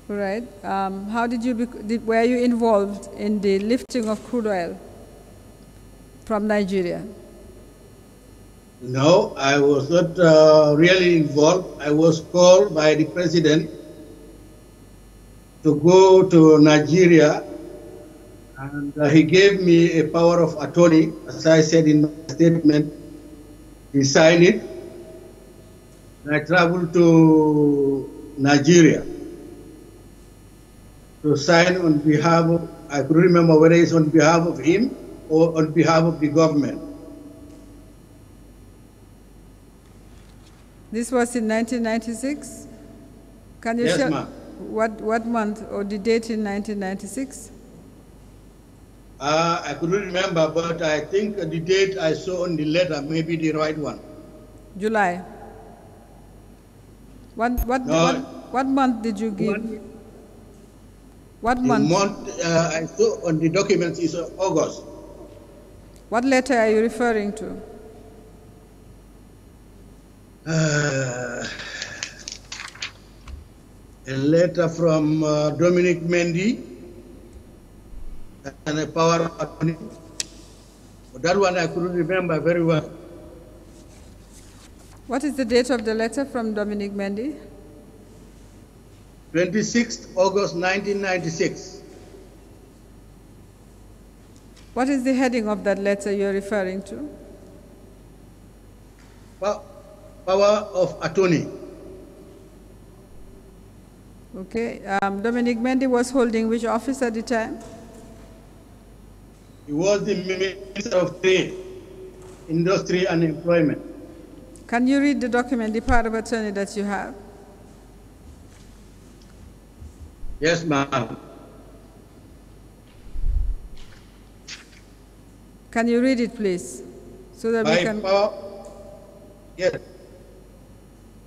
Right. How did you, were you involved in the lifting of crude oil from Nigeria? No, I was not really involved. I was called by the president to go to Nigeria, and he gave me a power of attorney, as I said in my statement. He signed it, and I traveled to Nigeria to sign on behalf of, I couldn't remember whether it's on behalf of him or on behalf of the government. This was in 1996? Can you yes, share ma'am. What month or the date in 1996? I couldn't remember, but I think the date I saw on the letter may be the right one. July. What month did you give? What month? The month I saw on the documents is August. What letter are you referring to? A letter from Dominic Mendy and a power of attorney. That one I couldn't remember very well. What is the date of the letter from Dominic Mendy? 26th August 1996. What is the heading of that letter you're referring to? Power of attorney. Okay. Dominic Mendy was holding which office at the time? He was the Minister of Trade, Industry and Employment. Can you read the document, the power of attorney that you have? Yes, ma'am. Can you read it, please, so that we can... Yes.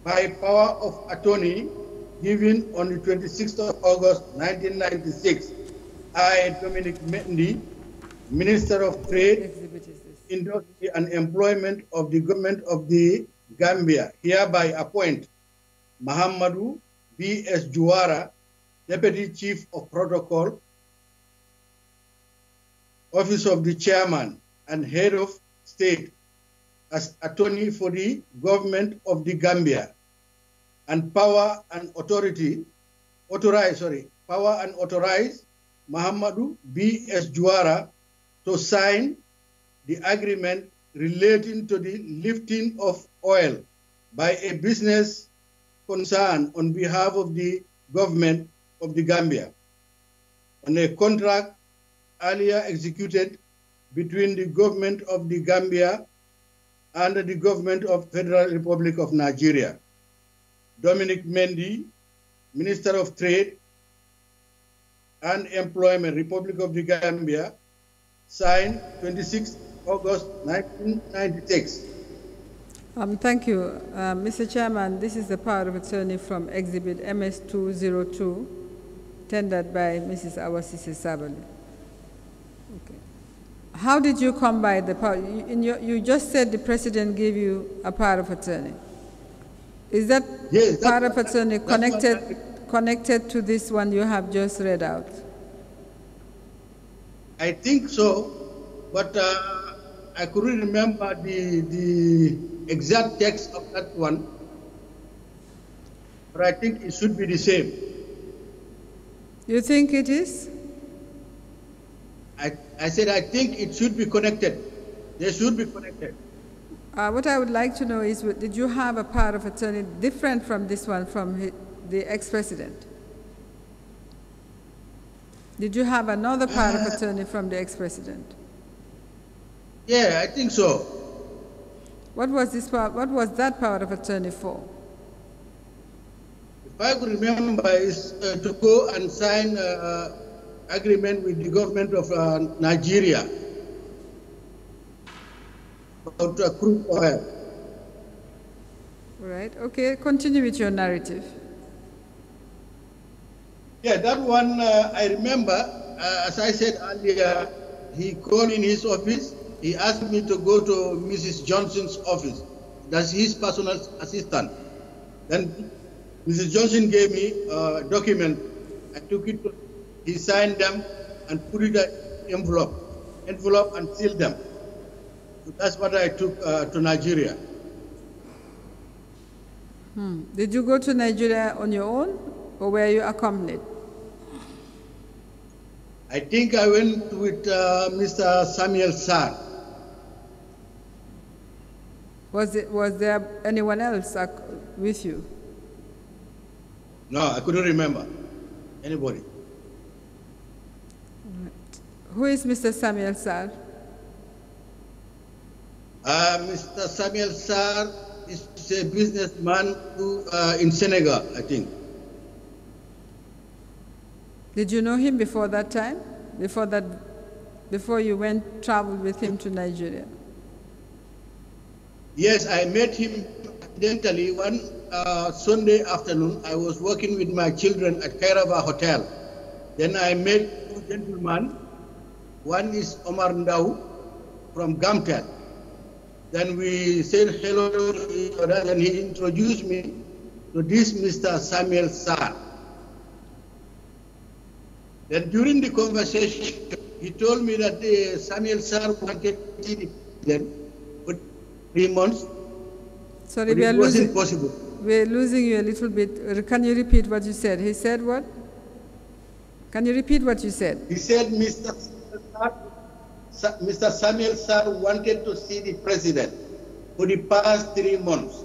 By power of attorney given on the 26th of August 1996, I, Dominic Mendy, Minister of Trade, Industry and Employment of the Government of the Gambia, hereby appoint Mahamadou B.S. Juwara, Deputy Chief of Protocol, Office of the Chairman and Head of State, as attorney for the Government of the Gambia, and power and authorize Mahamadou B.S. Juwara to sign the agreement relating to the lifting of oil by a business concern on behalf of the Government of the Gambia on a contract earlier executed between the Government of the Gambia and the Government of Federal Republic of Nigeria. Dominic Mendy, Minister of Trade and Employment, Republic of the Gambia, signed 26 August 1996. Thank you. Mr. Chairman, this is the power of attorney from Exhibit MS-202, tendered by Mrs. Awasisi Sabali. Okay. How did you come by the power? You just said the president gave you a power of attorney. Is that power of attorney connected to this one you have just read out? I think so, but I couldn't remember the exact text of that one. But I think it should be the same. You think it is? I said I think it should be connected. They should be connected. What I would like to know is, did you have a power of attorney different from this one from the ex-president? Did you have another power of attorney from the ex-president? Yeah, I think so. What was this power? What was that power of attorney for? If I could remember, is to go and sign agreement with the government of Nigeria about crude oil. Right. Okay. Continue with your narrative. Yeah, that one I remember. As I said earlier, he called in his office. He asked me to go to Mrs. Johnson's office. That's his personal assistant. Then Mrs. Johnson gave me a document I took it to, he signed them and put it in envelope and sealed them. So that's what I took to Nigeria. Did you go to Nigeria on your own, or were you accompanied? I think I went with Mr. Samuel Sarr. Was there anyone else with you? No, I couldn't remember anybody. Who is Mr. Samuel Sarr? Mr. Samuel Sarr is a businessman who, in Senegal, I think. Did you know him before that time? Before you traveled with him to Nigeria? Yes, I met him accidentally one Sunday afternoon. I was working with my children at Kairaba Hotel. Then I met two gentlemen. One is Omar Ndau from Gamtel. Then we said hello to each other, and he introduced me to this Mr. Samuel Sarr. Then during the conversation, he told me that Samuel Sarr wanted to see the president for 3 months. Sorry, it wasn't possible. We're losing you a little bit. Can you repeat what you said? He said what? Can you repeat what you said? He said Mr. Samuel Sarr wanted to see the president for the past 3 months.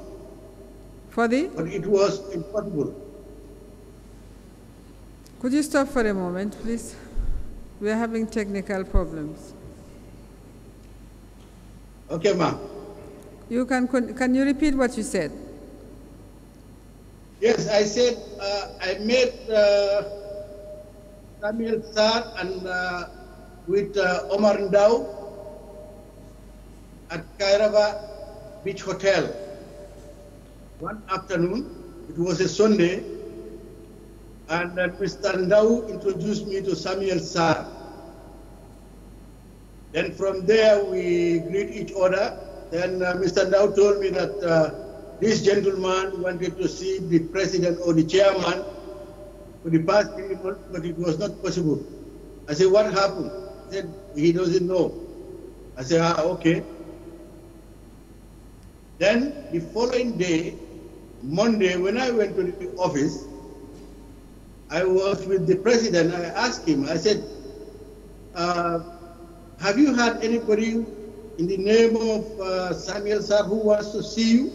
But it was impossible. Could you stop for a moment, please? We are having technical problems. Okay, ma'am. Can you repeat what you said? Yes, I said I met Samuel Sarr and with Omar Ndau at Kairaba Beach Hotel one afternoon. It was a Sunday, and Mr. Ndau introduced me to Samuel Sarr. Then from there we greet each other. Then Mr. Ndau told me that this gentleman wanted to see the president or the chairman for the past 3 months, but it was not possible. I said, what happened? He said, he doesn't know. I said, okay. Then the following day, Monday, when I went to the office, I was with the president. I asked him, I said, have you had anybody in the name of Samuel Sarr who wants to see you?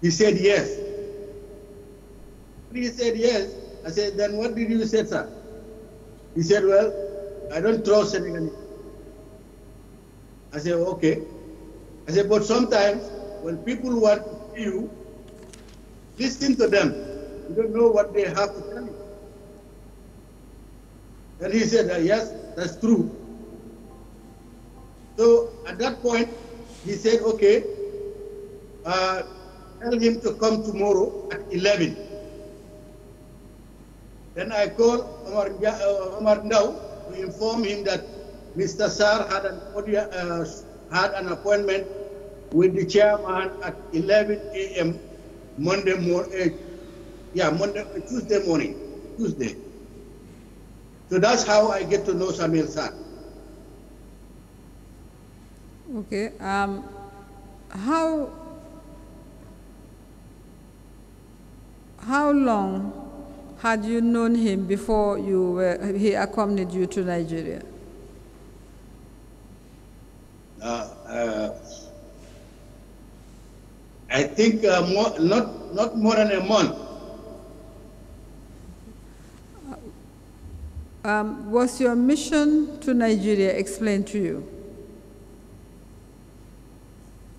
He said, yes. He said, yes. I said, then what did you say, sir? He said, well, I don't trust Senegalese. I said, okay. I said, but sometimes when people want to see you, listen to them. You don't know what they have to tell you. And he said, yes, that's true. So at that point, he said, okay, tell him to come tomorrow at 11. Then I called Omar Ndau to inform him that Mr. Sarr had an appointment with the chairman at 11 a.m. Tuesday morning. So that's how I get to know Samuel Sarr. Okay. How long had you known him before he accompanied you to Nigeria? I think not more than a month. Was your mission to Nigeria explained to you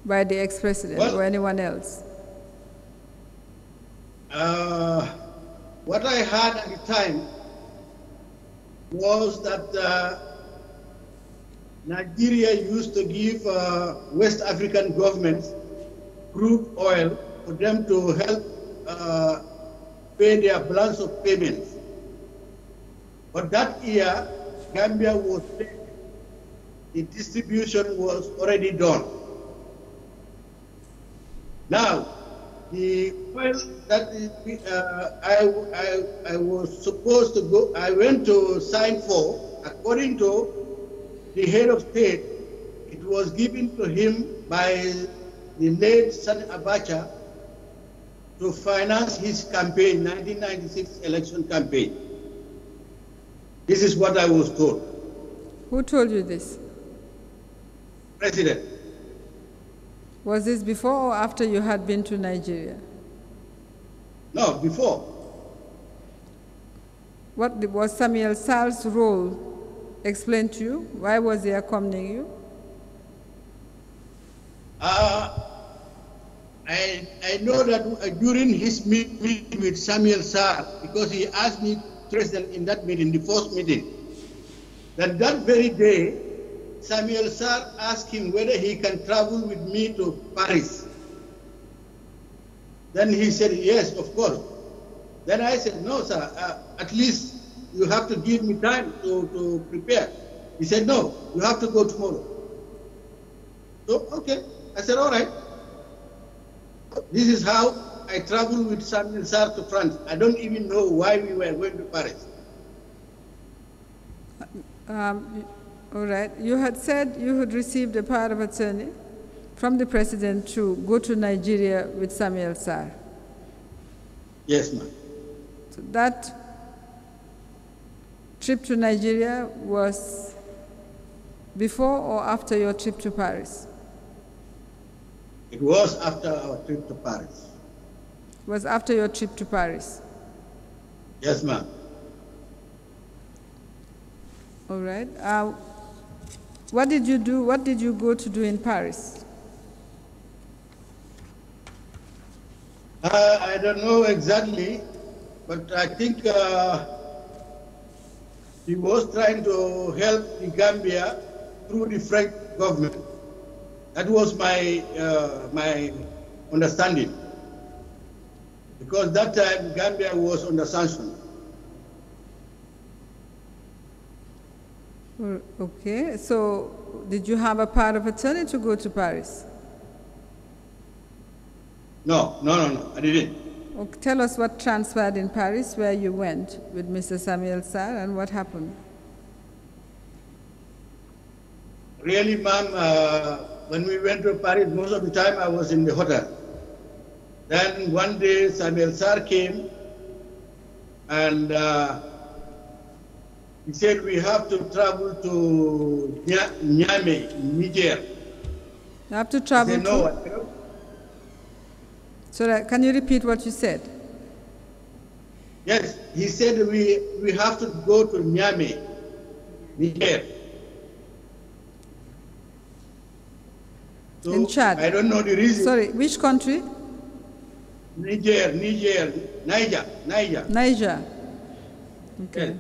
by the ex-president or anyone else? What I had at the time was that Nigeria used to give West African governments crude oil for them to help pay their balance of payments. But that year, Gambia was paid. The distribution was already done. Now, the oil that I was supposed to go, I went to sign for, according to the head of state, it was given to him by the late Sani Abacha to finance his campaign, 1996 election campaign. This is what I was told. Who told you this? President. Was this before or after you had been to Nigeria? No, before. What was Samuel Sar's role explained to you? Why was he accompanying you? I know that during his meeting with Samuel Sar, because he asked me present in that meeting, the first meeting, that very day, Samuel Sar asked him whether he can travel with me to Paris. Then he said, yes, of course. Then I said, no, sir, at least you have to give me time to prepare. He said, no, you have to go tomorrow. So, okay. I said, all right. This is how I traveled with Samuel Sar to France. I don't even know why we were going to Paris. All right. You had said you had received a power of attorney from the president to go to Nigeria with Samuel Sar. Yes, ma'am. So that trip to Nigeria was before or after your trip to Paris? It was after our trip to Paris. It was after your trip to Paris? Yes, ma'am. All right. What did you do? What did you go to do in Paris? I don't know exactly, but I think he was trying to help the Gambia through the French government. That was my my understanding, because that time Gambia was under sanction. Okay, so did you have a power of attorney to go to Paris? No, I didn't. Okay, tell us what transpired in Paris, where you went with Mr. Samuel Sar, and what happened. Really, ma'am, when we went to Paris, most of the time I was in the hotel. Then one day Samuel Sar came and he said we have to travel to Niamey, Niger. You have to travel I said, no, I cannot. So can you repeat what you said? Yes, he said we have to go to Niamey, Niger. So in Chad? I don't know the reason. Sorry, which country? Niger. Niger. Okay.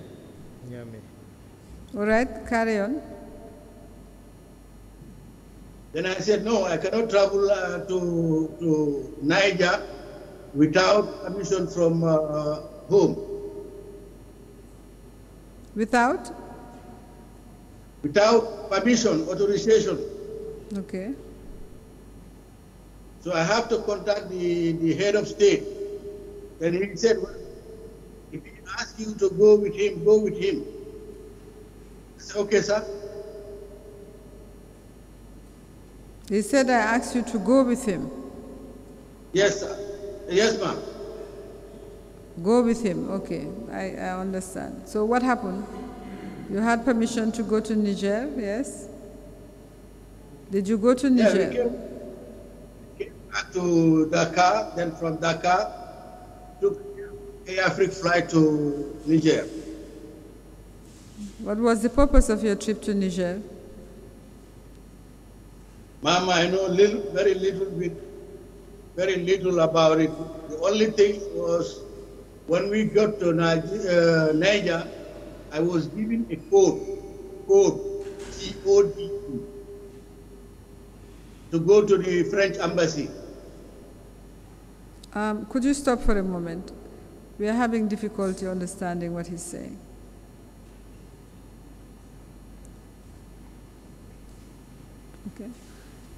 Yes. All right, carry on. Then I said, no, I cannot travel to Niger without permission from home. Without? Without permission, authorization. Okay. So I have to contact the head of state. Then he said, well, if he asks you to go with him, go with him. I said, okay, sir. He said I asked you to go with him. Yes, sir. Yes, ma'am. Go with him, okay. I understand. So what happened? You had permission to go to Niger, yes? Did you go to Niger? Yeah, we came back to Dakar, then from Dakar, took Air Afrique flight to Niger. What was the purpose of your trip to Niger? Mama, I know very little about it. The only thing was when we got to Niger, I was given a code, C-O-D-E, to go to the French embassy. Could you stop for a moment? We are having difficulty understanding what he's saying. Okay.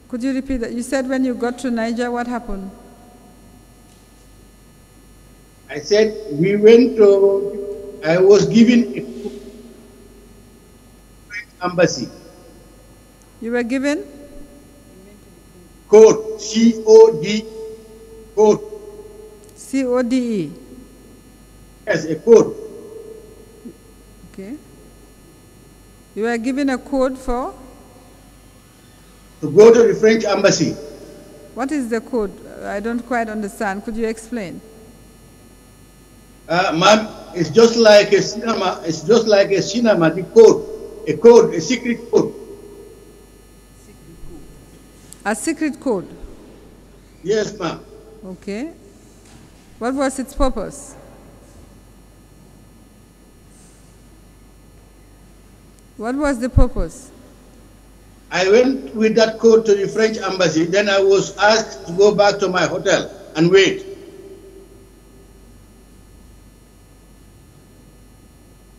Could you repeat that? You said when you got to Niger, what happened? I said we went to, I was given a French embassy. You were given? Code, C-O-D, code. C-O-D-E? Yes, a code. Okay. You were given a code for? To go to the French embassy. What is the code? I don't quite understand. Could you explain? Ma'am, it's just like a cinema. It's just like a cinema. The code, a secret code. A secret code? Yes, ma'am. Okay. What was its purpose? What was the purpose? I went with that code to the French embassy. Then I was asked to go back to my hotel and wait.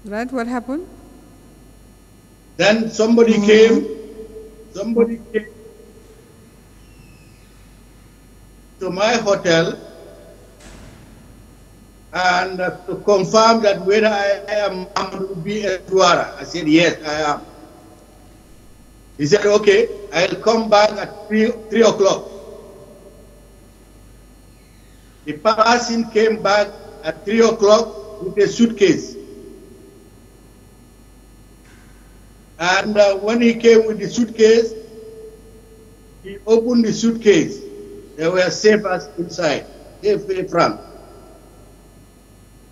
Right, what happened? Then somebody came to my hotel and to confirm that whether I am Amadou B. Juara. I said, yes, I am. He said, okay, I'll come back at 3 o'clock. The person came back at 3 o'clock with a suitcase. And when he came with the suitcase, he opened the suitcase. There were savers inside, safe front.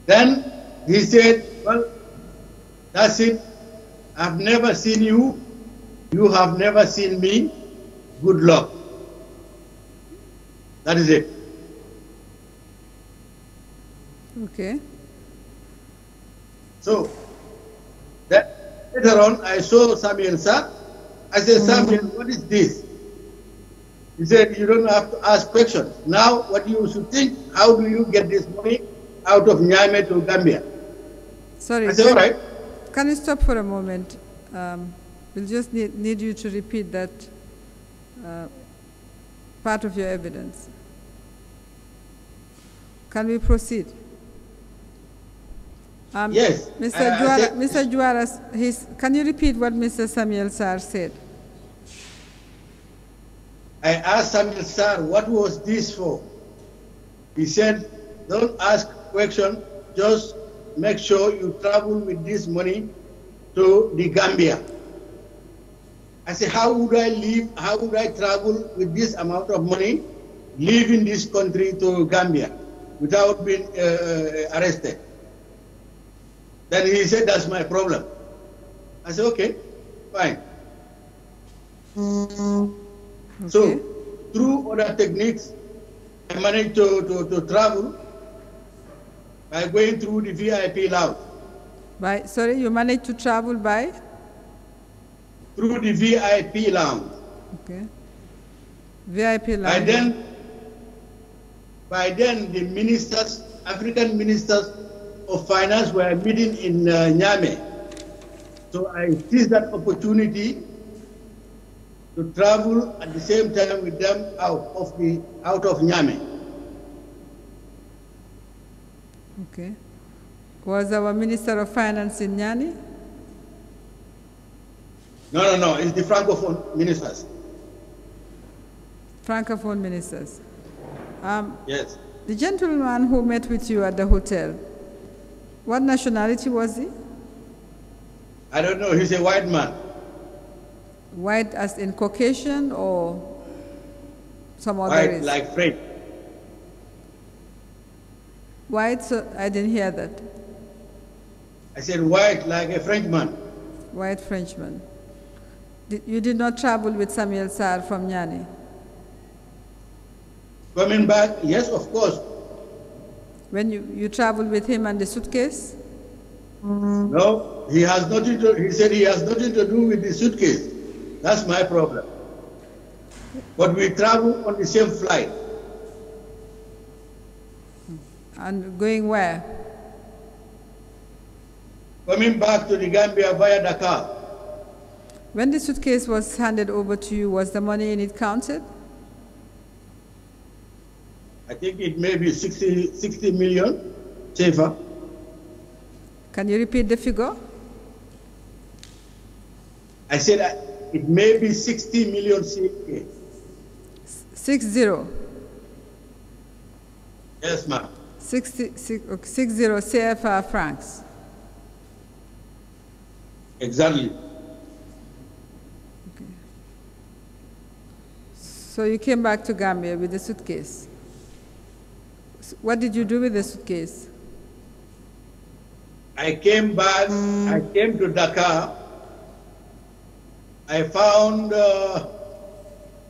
Then he said, well, that's it. I've never seen you. You have never seen me. Good luck. That is it. Okay. So, later on, I saw Samuel Sir. I said, Samuel, what is this? He said, you don't have to ask questions. Now, what you should think, how do you get this money out of Niamey to Gambia? Sorry. I said, all right. Can you stop for a moment? We'll just need you to repeat that part of your evidence. Can we proceed? Yes. Mr. Juara, can you repeat what Mr. Samuel Sarr said? I asked Samuel Sarr, what was this for? He said, don't ask questions, just make sure you travel with this money to the Gambia. I said, how would I live, how would I travel with this amount of money, live in this country to Gambia without being arrested? Then he said, that's my problem. I said, okay, fine. Okay. So, through other techniques, I managed to travel by going through the VIP lounge. Sorry, you managed to travel by? Through the VIP lounge. Okay. VIP lounge. By then, the ministers, African ministers of finance were meeting in Niamey. So I seized that opportunity to travel at the same time with them out of Niamey. Okay. Was our Minister of Finance in Niamey? No, it's the Francophone ministers. Francophone ministers. Yes. The gentleman who met with you at the hotel, what nationality was he? I don't know, he's a white man. White as in Caucasian or some other White, race? like French. White, so I didn't hear that. I said white, like a Frenchman. White Frenchman. You did not travel with Samuel Sarr from Niamey? Coming back, yes, of course. When you traveled with him and the suitcase? No, he said he has nothing to do with the suitcase. That's my problem. But we travel on the same flight. And going where? Coming back to the Gambia via Dakar. When the suitcase was handed over to you, was the money in it counted? I think it may be 60 million. CFA. Can you repeat the figure? I said it may be 60 million CFA. 60. Yes, ma'am. 60 CFA francs. Exactly. Okay. So you came back to Gambia with the suitcase. What did you do with the suitcase? I came back, I came to Dakar. I found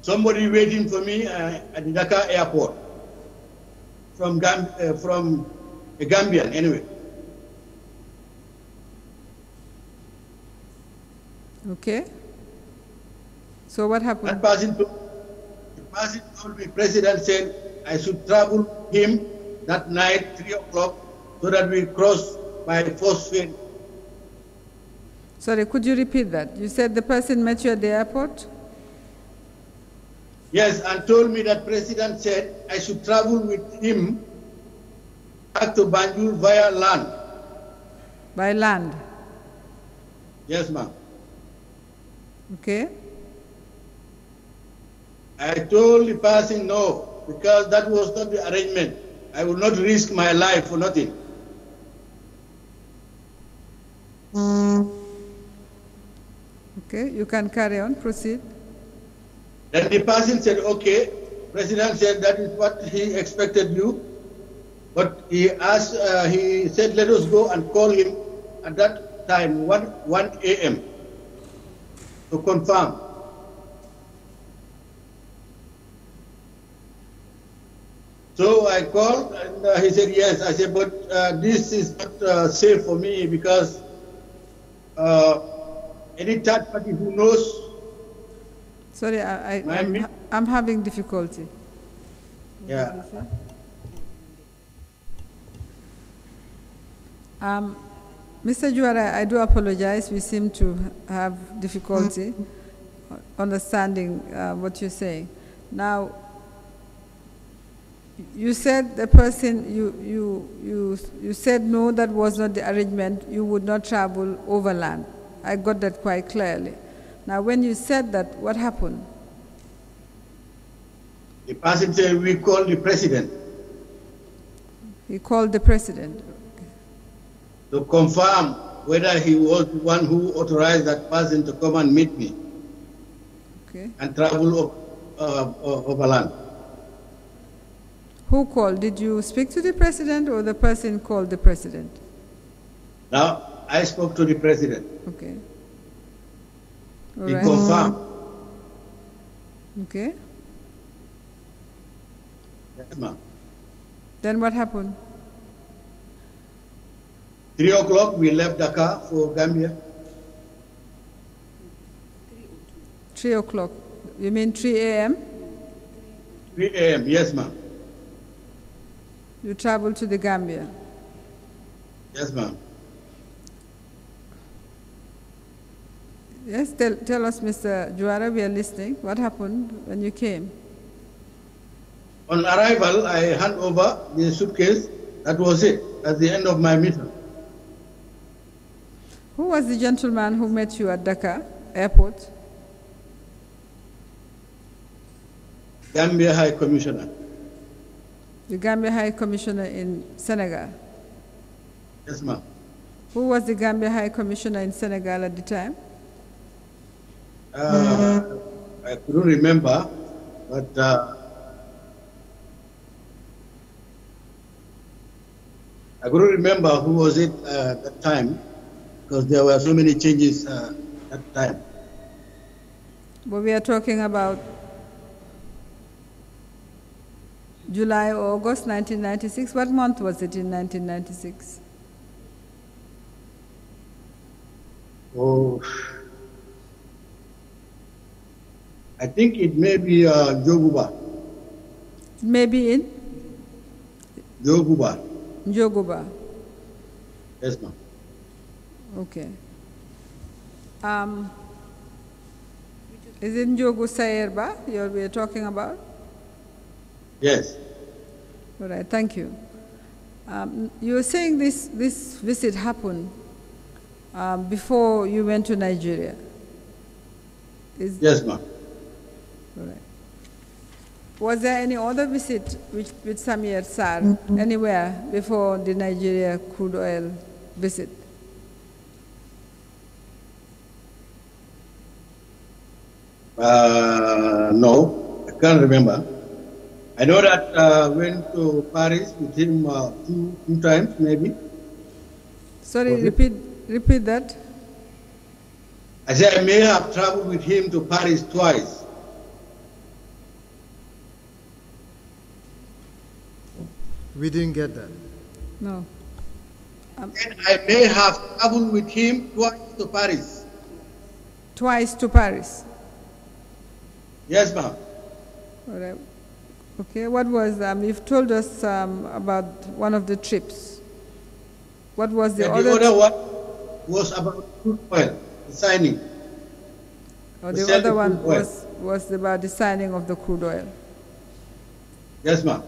somebody waiting for me at the Dakar airport from a Gambian, anyway. Okay. So what happened? The person told me, President said I should travel him that night, 3 o'clock, so that we cross by phosphate. Sorry, could you repeat that? You said the person met you at the airport? Yes, and told me that President said I should travel with him back to Banjul via land. By land? Yes, ma'am. Okay. I told the person no, because that was not the arrangement. I would not risk my life for nothing. Okay, you can carry on, proceed. Then the person said, okay. President said that is what he expected you. But he asked, he said, let us go and call him at that time, 1 a.m. to confirm. So I called and he said, yes. I said, but this is not safe for me because any third party who knows. Sorry, I'm having difficulty. Yeah. Mr. Juara, I do apologize. We seem to have difficulty understanding what you're saying. Now, you said the person, you said no, that was not the arrangement. You would not travel overland. I got that quite clearly. Now, when you said that, what happened? The person said, we called the president. He called the president. To confirm whether he was the one who authorized that person to come and meet me. Okay. And travel overland. Who called? Did you speak to the president or the person called the president? Now, I spoke to the president. Okay. He confirmed. Okay. Yes, ma'am. Then what happened? 3 o'clock, we left Dakar for Gambia. 3 o'clock. You mean 3 a.m.? 3 a.m., yes, ma'am. You traveled to the Gambia? Yes, ma'am. Yes, tell us, Mr. Juara, we are listening. What happened when you came? On arrival, I hand over the suitcase. That was it. At the end of my mission. Who was the gentleman who met you at Dakar airport? Gambia High Commissioner. The Gambia High Commissioner in Senegal? Yes, ma'am. Who was the Gambia High Commissioner in Senegal at the time? I couldn't remember, but I couldn't remember who was it at that time, because there were so many changes at that time. But we are talking about July or August 1996. What month was it in 1996? Oh, I think it may be Joguba. Maybe in? Joguba. Joguba. Yes, ma'am. Okay. Is it Njogu Sayerba we're talking about? Yes. All right, thank you. You were saying this visit happened before you went to Nigeria. Yes, ma'am. All right. Was there any other visit with Samuel Sarr anywhere before the Nigeria crude oil visit? No, I can't remember. I know that I went to Paris with him two times, maybe. Sorry, repeat that. I said I may have traveled with him to Paris twice. We didn't get that. No. And I may have traveled with him twice to Paris. Twice to Paris? Yes, ma'am. All right. Okay, what was, you've told us about one of the trips. What was the other? The other one was about crude oil, the signing. Oh, the other one was about the signing of the crude oil. Yes, ma'am.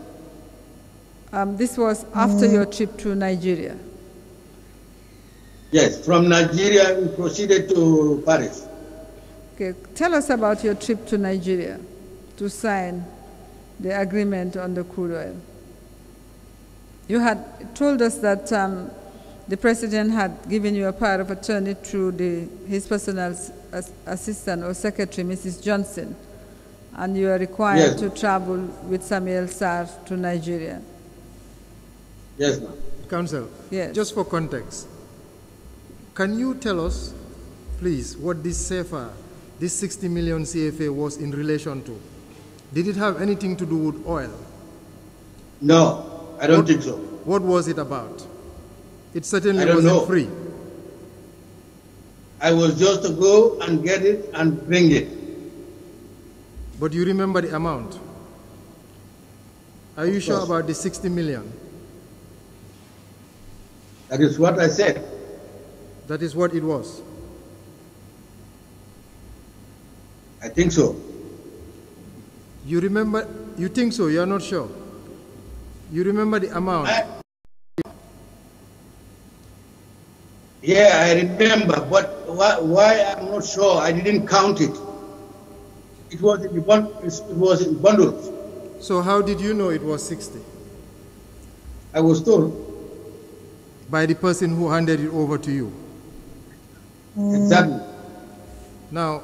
This was after your trip to Nigeria. Yes, from Nigeria we proceeded to Paris. Okay, tell us about your trip to Nigeria to sign the agreement on the crude oil. You had told us that the president had given you a power of attorney through his personal assistant or secretary, Mrs. Johnson, and you are required to travel with Samuel Sarr to Nigeria. Yes, ma'am. Counsel, yes. Just for context, can you tell us, please, what this CFA, this 60 million CFA was in relation to? Did it have anything to do with oil? No, I don't think so. What was it about? It certainly wasn't free. I was just to go and get it and bring it. But you remember the amount? Are you sure about the 60 million? That is what I said. That is what it was? I think so. You remember, you think so, you are not sure? You remember the amount? Yeah, I remember, but why I'm not sure. I didn't count it. It was in bundles. So how did you know it was 60? I was told. By the person who handed it over to you? Exactly. Now,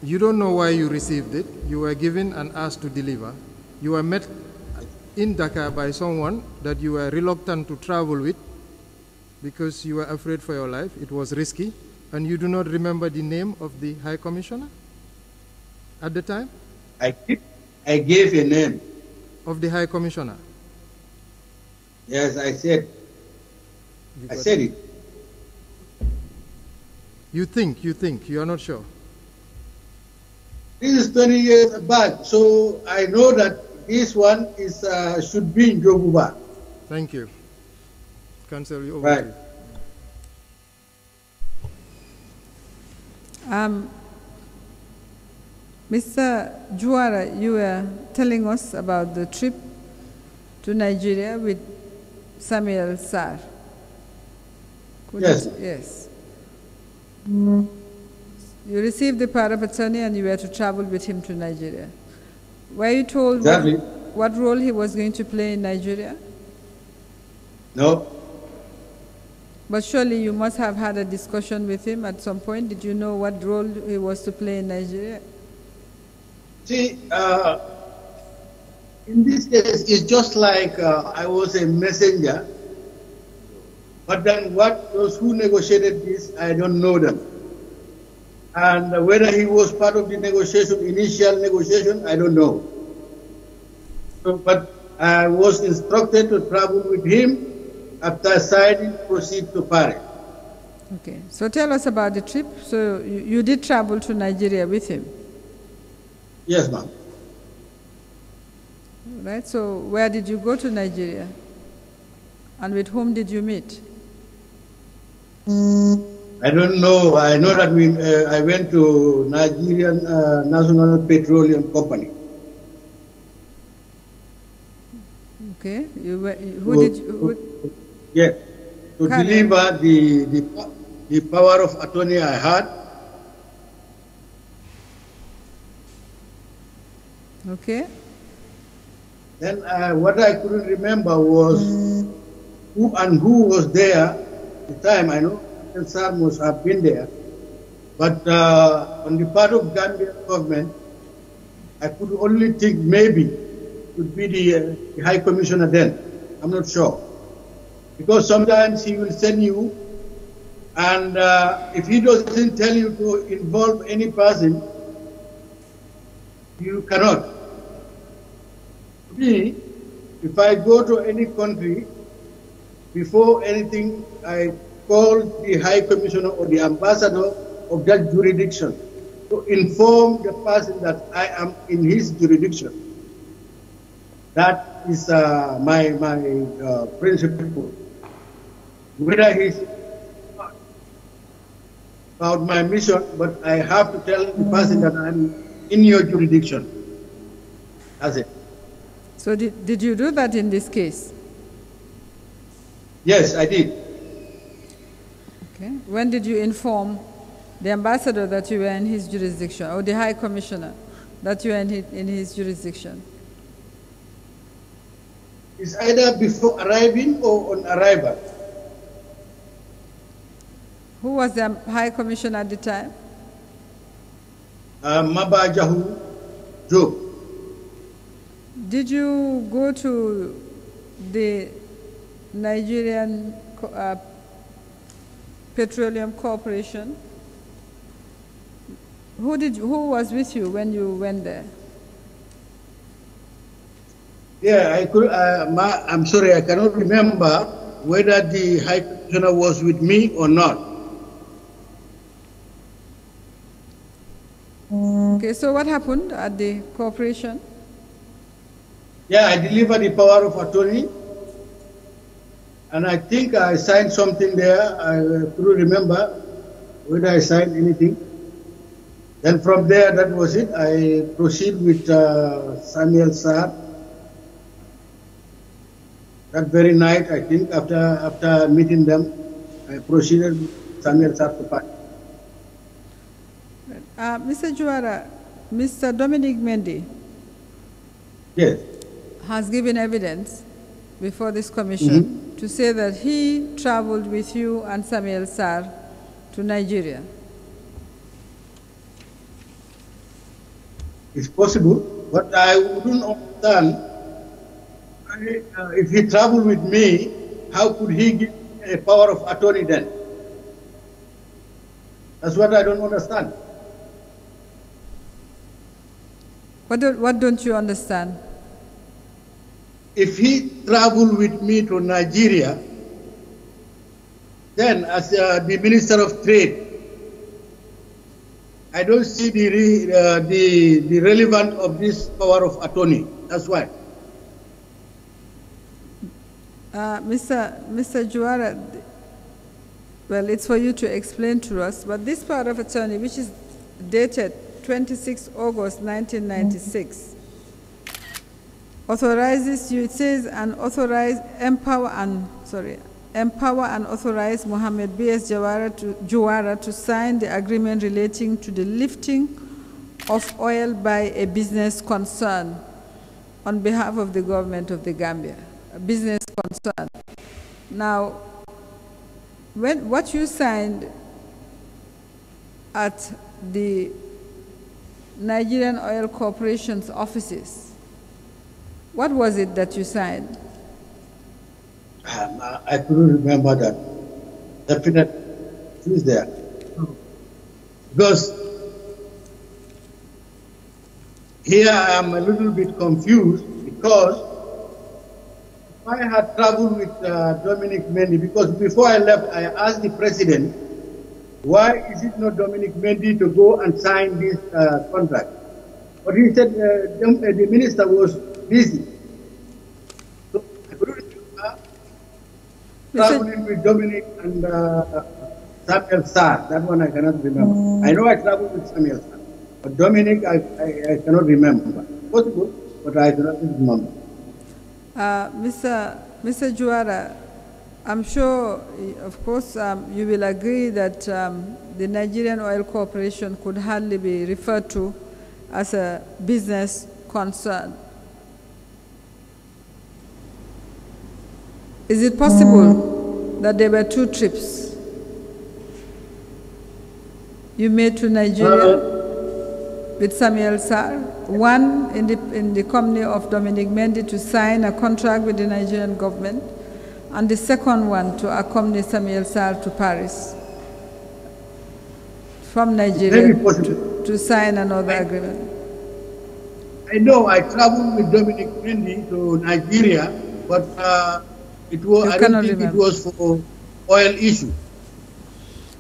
you don't know why you received it. You were given and asked to deliver. You were met in Dakar by someone that you were reluctant to travel with because you were afraid for your life. It was risky. And you do not remember the name of the High Commissioner at the time? I gave a name. Of the High Commissioner? Yes, I said. I said it. You think, you are not sure? This is 20 years back, so I know that this one is should be in Joguba. Thank you. Counsel, you over to you. Mr. Juara, you were telling us about the trip to Nigeria with Samuel Sarr. Yes. Yes. You received the power of attorney and you were to travel with him to Nigeria. Were you told what role he was going to play in Nigeria? No. But surely you must have had a discussion with him at some point. Did you know what role he was to play in Nigeria? See, in this case, it's just like I was a messenger. But then those who negotiated this, I don't know them. And whether he was part of the initial negotiation, I don't know. So, but I was instructed to travel with him. After signing, proceed to Paris. Okay. So tell us about the trip. So you did travel to Nigeria with him? Yes, ma'am. Right. So where did you go to Nigeria? And with whom did you meet? I don't know. I know that I went to Nigerian National Petroleum Company. Okay. Who did you? Yes. To deliver the power of attorney I had. Okay. Then what I couldn't remember was who was there at the time. I know Sir must have been there, but on the part of Gambian government, I could only think maybe it would be the High Commissioner then. I'm not sure. Because sometimes he will send you, and if he doesn't tell you to involve any person, you cannot. Me, if I go to any country, before anything, I call the High Commissioner or the ambassador of that jurisdiction to inform the person that I am in his jurisdiction. That is my principle. Whether he's about my mission, but I have to tell the person that I'm in your jurisdiction. That's it. So did you do that in this case? Yes, I did. Okay. When did you inform the ambassador that you were in his jurisdiction, or the High Commissioner that you were in his jurisdiction? It's either before arriving or on arrival. Who was the High Commissioner at the time? Maba Jahu Joe. Did you go to the Nigerian Petroleum Corporation? Who was with you when you went there? Yeah, I could. I'm sorry, I cannot remember whether the High Commissioner was with me or not. Okay, so what happened at the corporation? Yeah, I delivered the power of attorney, and I think I signed something there. I couldn't remember whether I signed anything. Then from there, that was it. I proceed with Samuel Sarr. That very night, I think, after meeting them, I proceeded with Samuel Sarr to party. Mr. Juara, Mr. Dominic Mendy. Yes. Has given evidence before this commission to say that he traveled with you and Samuel Sarr to Nigeria. It's possible, but I wouldn't understand. If he traveled with me, how could he give a power of attorney then? That's what I don't understand. What don't you understand? If he traveled with me to Nigeria, then as the Minister of Trade, I don't see the relevance of this power of attorney. That's why. Mr. Juara, well, it's for you to explain to us, but this power of attorney, which is dated 26 August 1996, authorizes you, it says, empower and authorize Mohammed B.S. Juara to sign the agreement relating to the lifting of oil by a business concern on behalf of the government of the Gambia, a business concern. Now, what you signed at the Nigerian Oil Corporation's offices, what was it that you signed? I couldn't remember that. Definitely, who's there? Because here I am a little bit confused, because if I had traveled with Dominic Mendy, because before I left, I asked the president, why is it not Dominic Mendy to go and sign this contract? But he said the minister was busy. So I couldn't remember traveling with Dominic and Samuel Sarr. That one I cannot remember. I know I traveled with Samuel Sarr, but Dominic I cannot remember. Possible, but I cannot remember. Mr. Juara, I'm sure, of course, you will agree that the Nigerian Oil Corporation could hardly be referred to as a business concern. Is it possible that there were 2 trips you made to Nigeria with Samuel Sarr? One in the company of Dominic Mendy to sign a contract with the Nigerian government, and the second one to accompany Samuel Sarr to Paris from Nigeria to sign another agreement. I know I traveled with Dominic Mendy to Nigeria, but it was, I don't think it was for oil issue.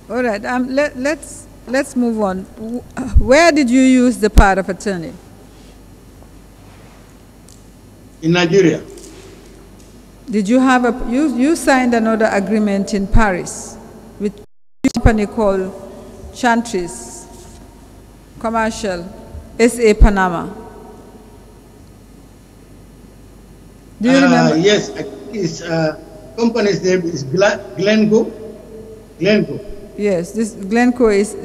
All right, let's move on. Where did you use the power of attorney? In Nigeria. Did you have you signed another agreement in Paris with a company called Chantris Commercial SA Panama? Do you remember? Yes, I think his company's name is Glencoe. Glencoe. Yes, this Glencoe is,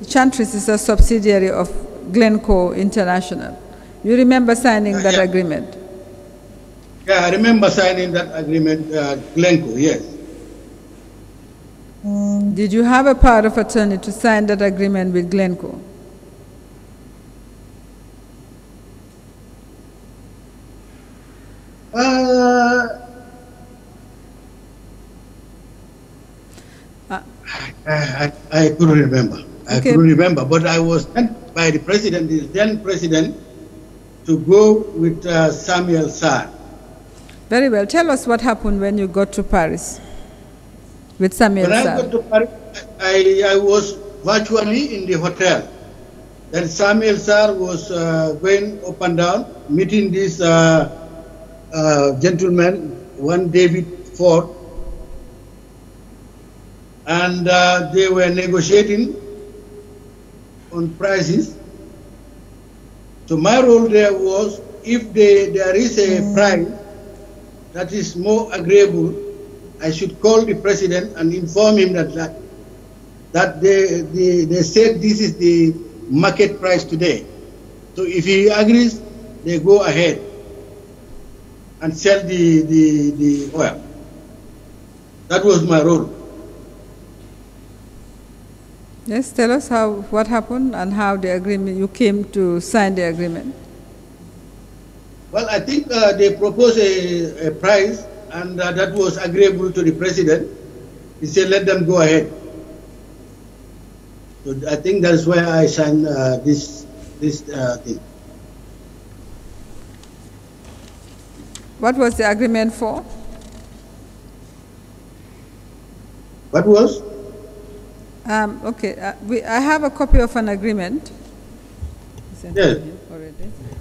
Chantris is a subsidiary of Glencoe International. You remember signing that agreement? Yeah, I remember signing that agreement, Glencoe, yes. Did you have a power of attorney to sign that agreement with Glencoe? I couldn't remember. I couldn't remember, but I was sent by the president, the then president, to go with Samuel Sarr. Very well. Tell us what happened when you got to Paris with Samuel Sarr. When I got to Paris, I was virtually in the hotel. Then Samuel Sarr was going up and down, meeting this gentleman, one David Ford, and they were negotiating on prices. So my role there was, if there is a price that is more agreeable, I should call the president and inform him that they said this is the market price today. So if he agrees, they go ahead and sell the oil. That was my role. Yes, tell us what happened and how the agreement, you came to sign the agreement. Well, I think they proposed a price, and that was agreeable to the president. He said, let them go ahead. So I think that's why I signed this thing. What was the agreement for? What was? Okay, I have a copy of an agreement. Yes.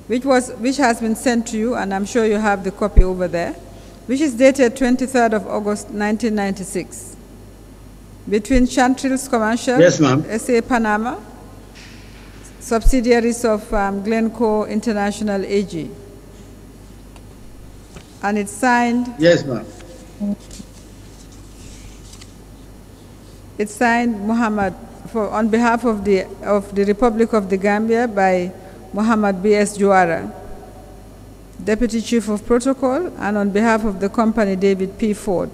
Which has been sent to you, and I'm sure you have the copy over there, which is dated 23rd of August 1996, between Chantris Commercial, yes, ma'am, SA Panama, subsidiaries of Glencoe International AG, and it's signed. Yes, ma'am. It's signed Muhammad on behalf of the Republic of the Gambia by Muhammad B.S. Juara, Deputy Chief of Protocol, and on behalf of the company David P. Ford,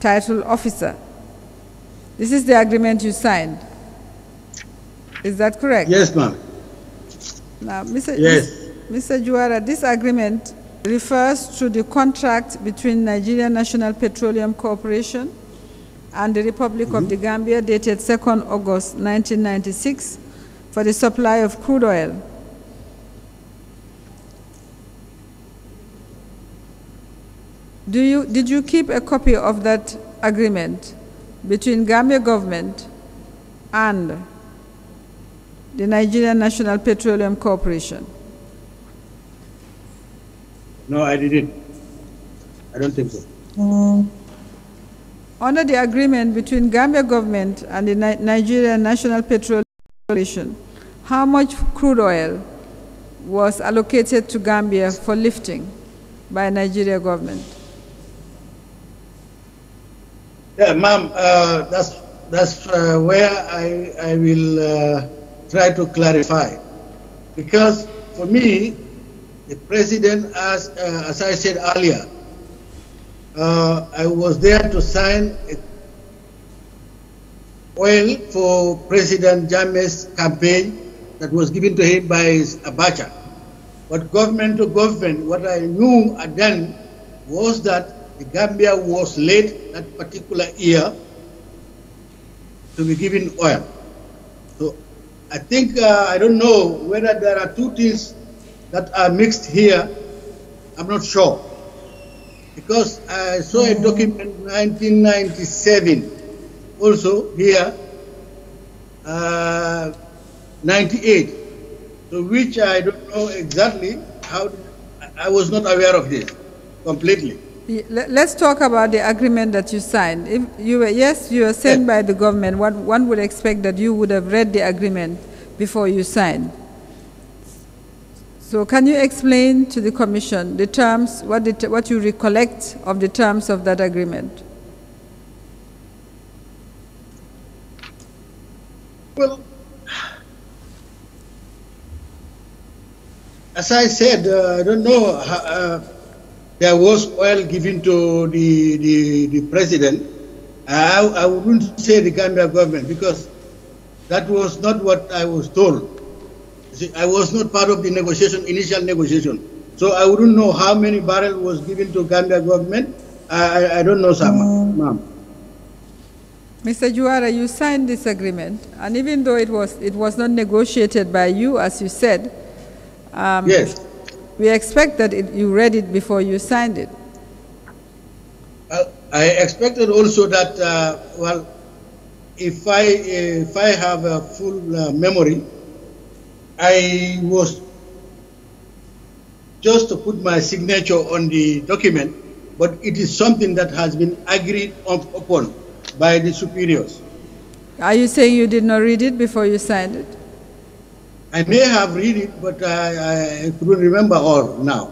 Title Officer. This is the agreement you signed. Is that correct? Yes, ma'am. Now, Mr. Juara, this agreement refers to the contract between Nigeria National Petroleum Corporation and the Republic of the Gambia dated 2nd August 1996 for the supply of crude oil. Did you keep a copy of that agreement between Gambia government and the Nigerian National Petroleum Corporation? No, I didn't. I don't think so. Under the agreement between Gambia government and the Nigerian National Petroleum Corporation, how much crude oil was allocated to Gambia for lifting? by Nigeria government? Yeah, ma'am, that's where I will try to clarify. Because for me, the president, as I said earlier, I was there to sign oil for President Jammeh's campaign that was given to him by Abacha. But government to government, what I knew then was that the Gambia was late that particular year to be given oil. So I think, I don't know whether there are two things that are mixed here. I'm not sure. Because I saw a document 1997 also here, 98, so which I don't know exactly how, I was not aware of this completely. Let's talk about the agreement that you signed. If you were, yes, you were sent by the government. One would expect that you would have read the agreement before you signed. So can you explain to the Commission the terms, what you recollect of the terms of that agreement? Well, as I said, I don't know how, there was oil given to the president. I wouldn't say the Gambia government because that was not what I was told. See, I was not part of the negotiation, initial negotiation. So I wouldn't know how many barrels was given to Gambia government. I don't know, ma'am. Mr. Juara, you signed this agreement, and even though it was not negotiated by you, as you said, yes, we expect that you read it before you signed it. I expected also that, well, if I have a full memory, I was just to put my signature on the document, but it is something that has been agreed upon by the superiors. Are you saying you did not read it before you signed it? I may have read it, but I couldn't remember all now.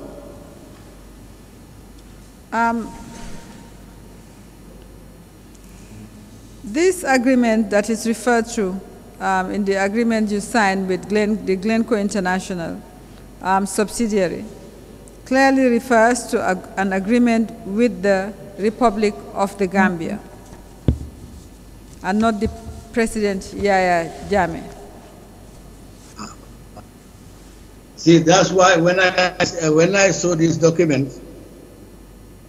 This agreement that is referred to in the agreement you signed with the Glencoe International subsidiary clearly refers to an agreement with the Republic of the Gambia and not the President Yahya Jammeh. See, that's why when I saw this document,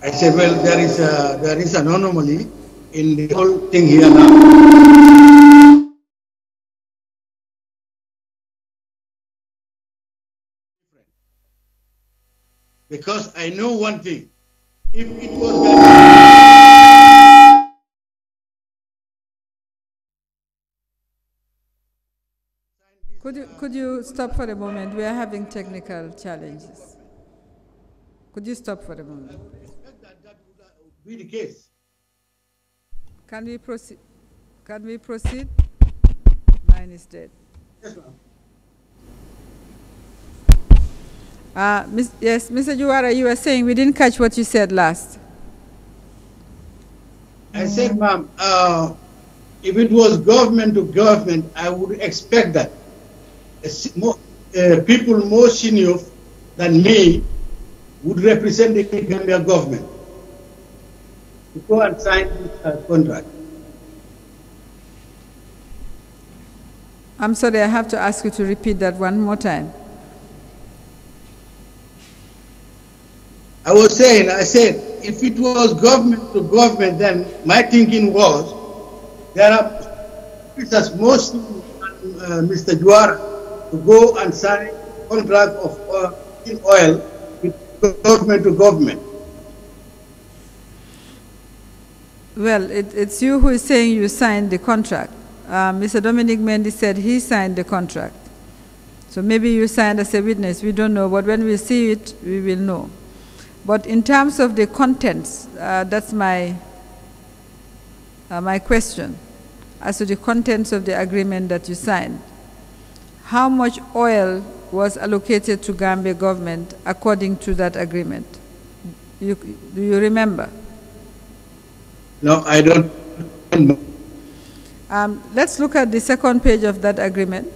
I said, well, there is an anomaly in the whole thing here now. Because I know one thing, if it was Could you stop for a moment? We are having technical challenges. Could you stop for a moment? I expect that would be the case. Can we proceed? Can we proceed? Mine is dead. Yes, ma'am. Yes, Mr. Juara, you were saying we didn't catch what you said last. I said, ma'am, if it was government to government, I would expect that people more senior than me would represent the Gambia government to go and sign this contract. I'm sorry, I have to ask you to repeat that one more time. I said, if it was government to government, then my thinking was there are officers most Mr. Juara to go and sign a contract of oil with government to government. Well, it's you who is saying you signed the contract. Mr. Dominic Mendy said he signed the contract. So maybe you signed as a witness, we don't know, but when we see it, we will know. But in terms of the contents, that's my question. As to the contents of the agreement that you signed, how much oil was allocated to Gambia government according to that agreement? Do you remember? No, I don't remember. Let's look at the second page of that agreement.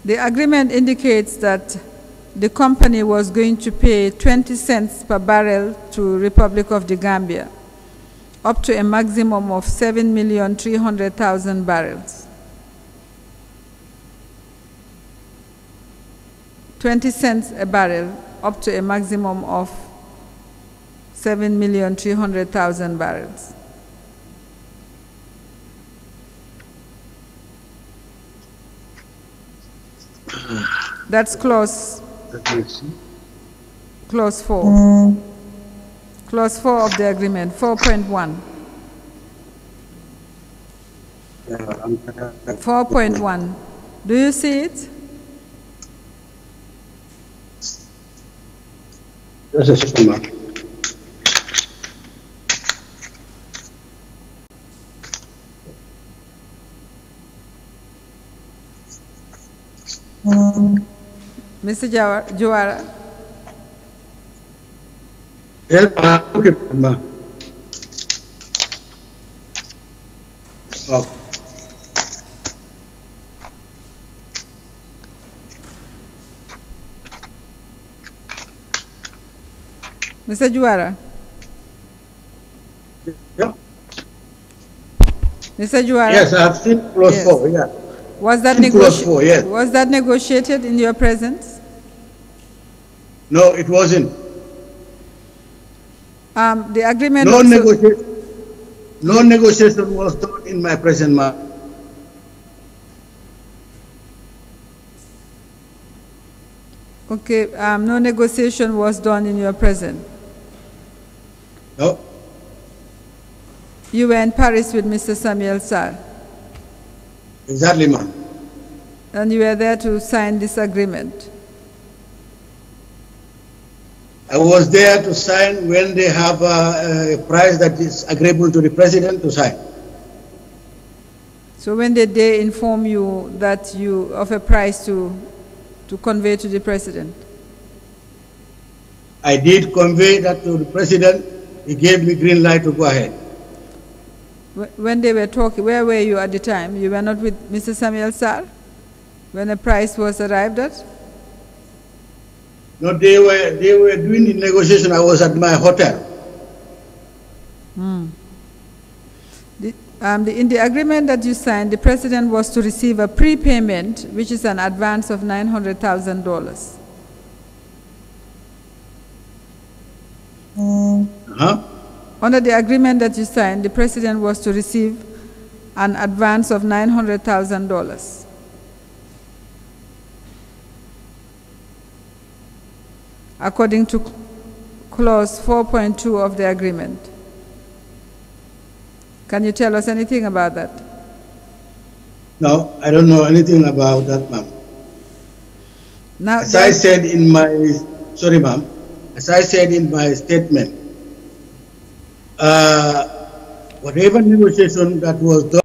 The agreement indicates that the company was going to pay 20 cents per barrel to Republic of the Gambia, up to a maximum of 7,300,000 barrels. 20 cents a barrel, up to a maximum of 7,300,000 barrels. That's clause 4. Clause 4 of the agreement, 4.1. 4.1. Do you see it? Just a second, ma'am. Mr. Jawara? Yes, okay, ma'am. Okay. Mr. Jawara? Yeah. Mr. Jawara? Yes, I have seen clause 4, yeah. Was that, yes. Was that negotiated in your presence? No, it wasn't. The agreement No negotiation was done in my presence, ma'am. Okay, no negotiation was done in your presence. No. You were in Paris with Mr. Samuel Sarr. Exactly, ma'am. And you were there to sign this agreement. I was there to sign when they have a price that is agreeable to the president to sign. So when did they inform you that you of a price to convey to the president? I did convey that to the president. He gave me green light to go ahead. When they were talking, where were you at the time? You were not with Mr. Samuel Sarr when a price was arrived at? No, they were doing the negotiation. I was at my hotel. In the agreement that you signed, the president was to receive a prepayment, which is an advance of $900,000. Under the agreement that you signed, the president was to receive an advance of $900,000. According to clause 4.2 of the agreement. Can you tell us anything about that? No, I don't know anything about that, ma'am. Now, as I said in my, sorry, ma'am, as I said in my statement, whatever negotiation that was done,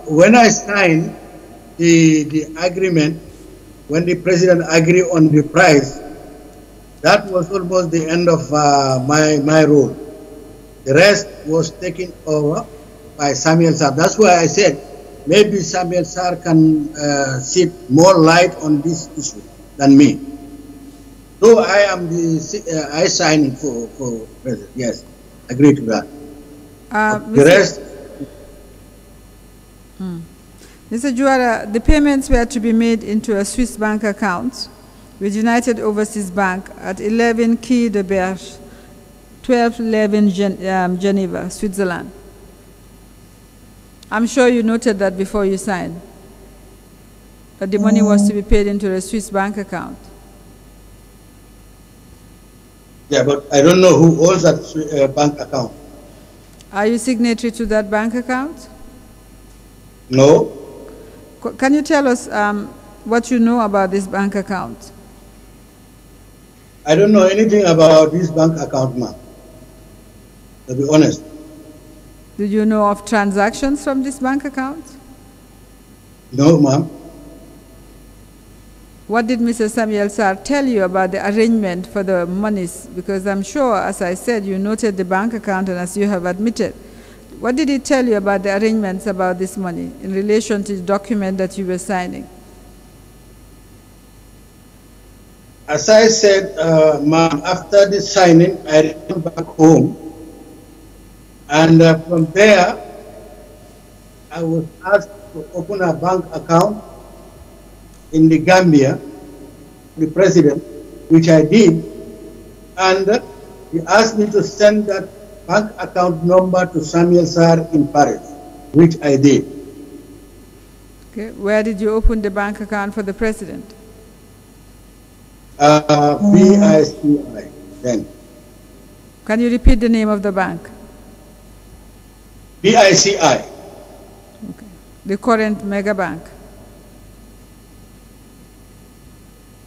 when I signed the agreement, when the president agreed on the price, that was almost the end of my role. The rest was taken over by Samuel Sarr. That's why I said maybe Samuel Sarr can shed more light on this issue than me. So I am I signed it for president. Yes, agree to that. The rest. Mr. Jawara, the payments were to be made into a Swiss bank account with United Overseas Bank at 11 Quai de Berge, 1211 Geneva, Switzerland. I'm sure you noted that before you signed, that the money was to be paid into a Swiss bank account. Yeah, but I don't know who owns that bank account. Are you signatory to that bank account? No. Can you tell us what you know about this bank account? I don't know anything about this bank account, ma'am, to be honest. Do you know of transactions from this bank account? No, ma'am. What did Mr. Samuel Sarr tell you about the arrangement for the monies? Because I'm sure, as I said, you noted the bank account, and as you have admitted. What did he tell you about the arrangements about this money in relation to the document that you were signing? As I said, ma'am, after the signing, I returned back home. And from there, I was asked to open a bank account in the Gambia, the president, which I did. And he asked me to send that bank account number to Samuel Sarr in Paris, which I did. Okay. Where did you open the bank account for the president? BICI, then. Can you repeat the name of the bank? BICI. Okay. The current mega bank.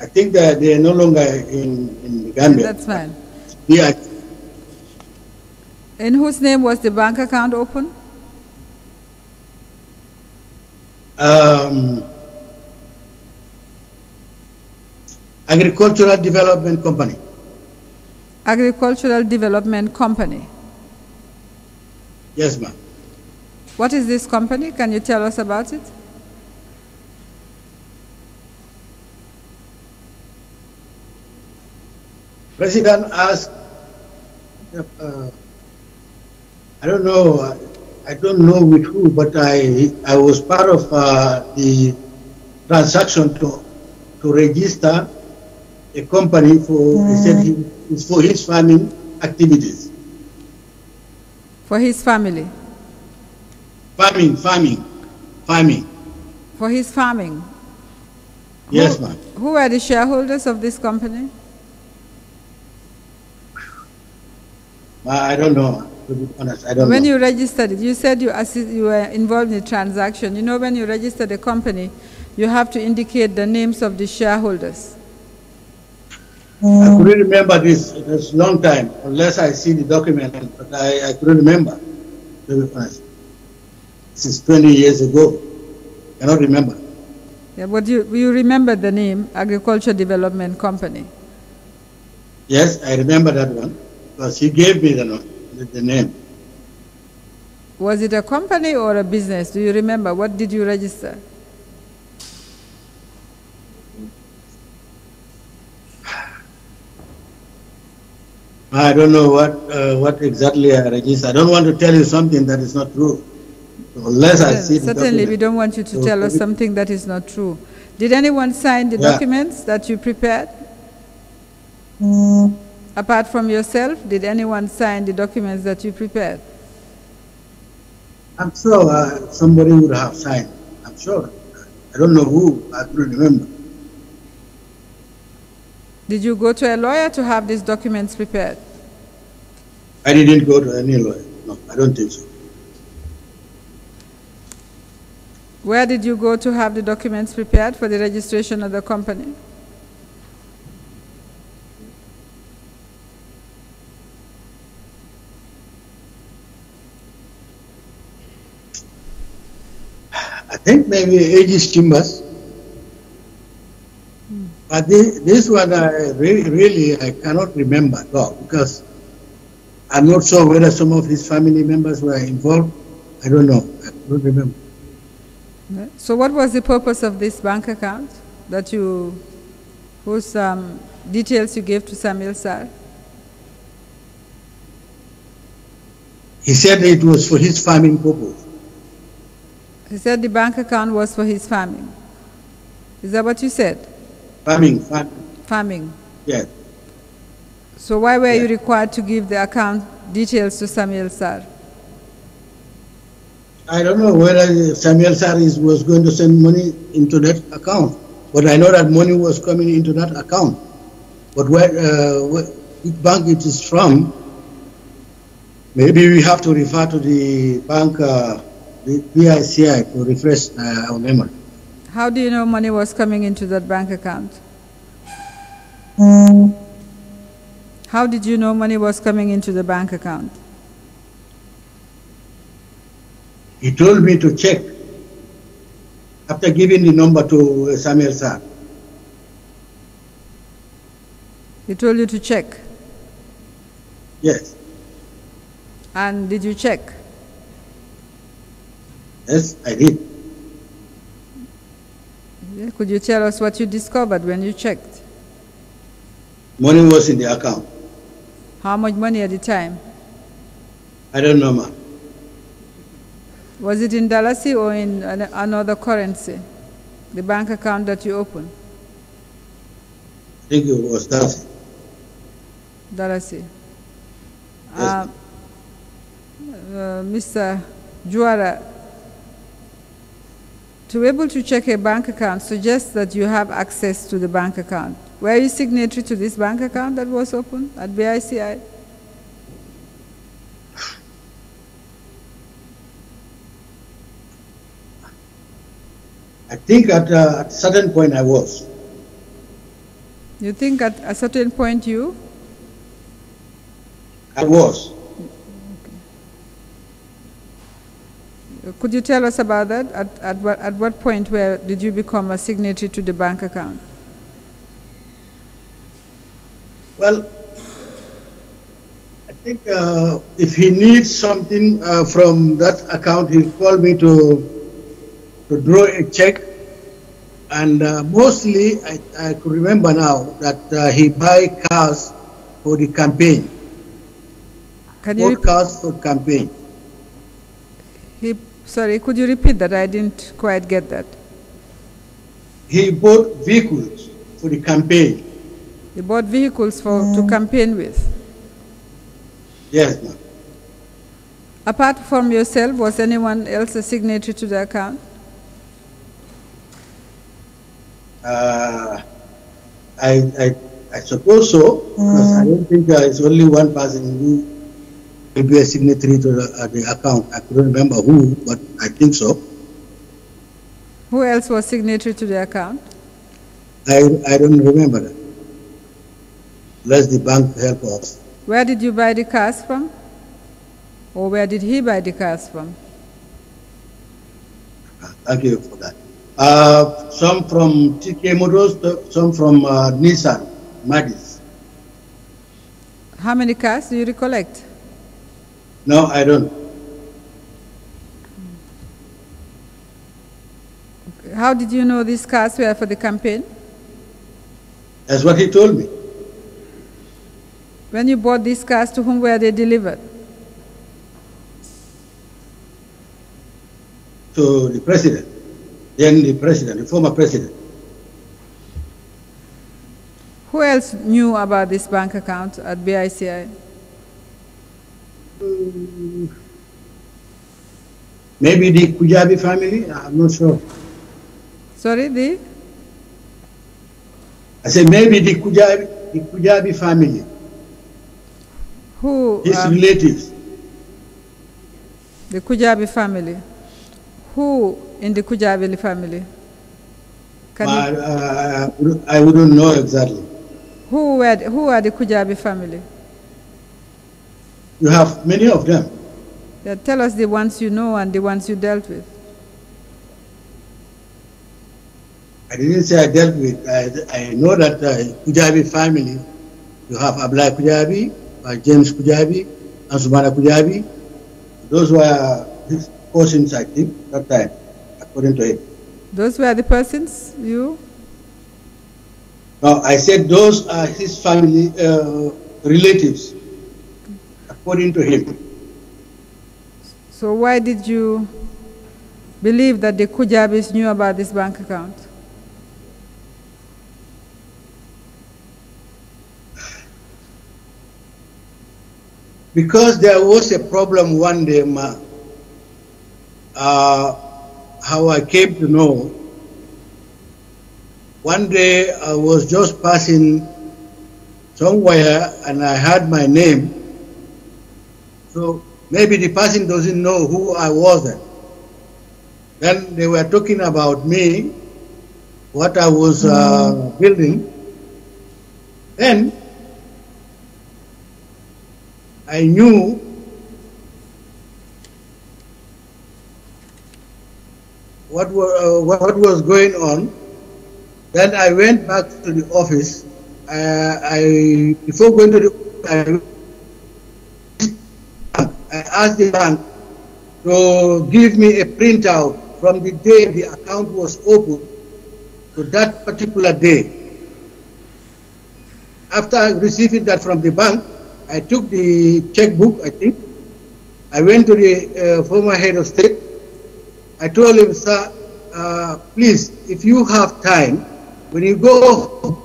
I think that they are no longer in Gambia. That's fine. Yeah. In whose name was the bank account open? Agricultural Development Company. Agricultural Development Company. Yes, ma'am. What is this company? Can you tell us about it? President asked, I don't know with who, but I was part of the transaction to register a company for, he said it's for his farming activities. For his family? Farming. For his farming? Yes, ma'am. Who are the shareholders of this company? I don't know, to be honest, I don't know. When you registered it, you said you were involved in the transaction. You know, when you register the company, you have to indicate the names of the shareholders. I couldn't remember this. It was a long time, unless I see the document, but I couldn't remember, to be honest. This is 20 years ago. I cannot remember. Yeah, but you remember the name, Agriculture Development Company? Yes, I remember that one, because he gave me the name. Was it a company or a business? Do you remember? What did you register? I don't know what exactly I registered. I don't want to tell you something that is not true. Unless I see the Certainly, document. we don't want you to tell us something that is not true. Did anyone sign the documents that you prepared? Apart from yourself, did anyone sign the documents that you prepared? I'm sure somebody would have signed. I'm sure. I don't know who. I couldn't remember. Did you go to a lawyer to have these documents prepared? I didn't go to any lawyer. No, I don't think so. Where did you go to have the documents prepared for the registration of the company? I think maybe Aegis Chambers. But this one, really, I cannot remember, though, because I'm not sure whether some of his family members were involved. I don't know. I don't remember. So what was the purpose of this bank account that whose details you gave to Samuel Sarr? He said it was for his farming purpose. He said the bank account was for his farming. Is that what you said? Farming. Farming. Yes. So why were you required to give the account details to Samuel Sarr? I don't know whether Samuel Sarr was going to send money into that account, but I know that money was coming into that account. But which bank it is from, maybe we have to refer to the bank, the BICI, to refresh our memory. How do you know money was coming into that bank account? How did you know money was coming into the bank account? He told me to check after giving the number to Samuel Sarr. He told you to check? Yes. And did you check? Yes, I did. Yeah. Could you tell us what you discovered when you checked? Money was in the account. How much money at the time? I don't know, ma'am. Was it in Dalasi or in another currency? The bank account that you opened? I think it was Dalasi. Dalasi. Yes. Mr. Juara, to be able to check a bank account suggests that you have access to the bank account. Were you signatory to this bank account that was opened at BICI? I think at a certain point I was. You think at a certain point you? I was. Could you tell us about that? At what point did you become a signatory to the bank account? Well, I think if he needs something from that account, he'll call me to draw a check. And mostly, I could remember now that he buy cars for the campaign. Bought cars for campaign. Sorry, could you repeat that? I didn't quite get that. He bought vehicles for the campaign. He bought vehicles to campaign with? Yes, ma'am. Apart from yourself, was anyone else a signatory to the account? I suppose so, because I don't think there is only one person who will be a signatory to the account. I couldn't remember who, but I think so. Who else was signatory to the account? I don't remember that. Unless the bank help us. Where did you buy the cars from? Or where did he buy the cars from? Thank you for that. Some from TK Motors, some from Nissan, Madis. How many cars do you recollect? No, I don't. How did you know these cars were for the campaign? That's what he told me. When you bought these cars, to whom were they delivered? To the president. Then the president, the former president. Who else knew about this bank account at BICI? Maybe the Kujabi family, I'm not sure. Sorry, I said maybe the Kujabi family. Who? His relatives. The Kujabi family. Who in the Kujabi family? I wouldn't know exactly. Who are the Kujabi family? You have many of them. Yeah, tell us the ones you know and the ones you dealt with. I didn't say I dealt with. I know that Kujabi family, you have Abla Kujabi, James Kujabi, and Sumana Kujabi. Those were his cousins, I think, that time, according to him. Those were the persons you? No, I said those are his family relatives, according to him. So why did you believe that the Kujabis knew about this bank account? Because there was a problem one day, how I came to know. One day I was just passing somewhere and I heard my name. So maybe the person doesn't know who I was then. Then they were talking about me, what I was building. Then I knew what was going on. Then I went back to the office. Before going to the office, I asked the bank to give me a printout from the day the account was opened to that particular day. After receiving that from the bank, I took the checkbook, I think. I went to the former head of state. I told him, sir, please, if you have time, when you go,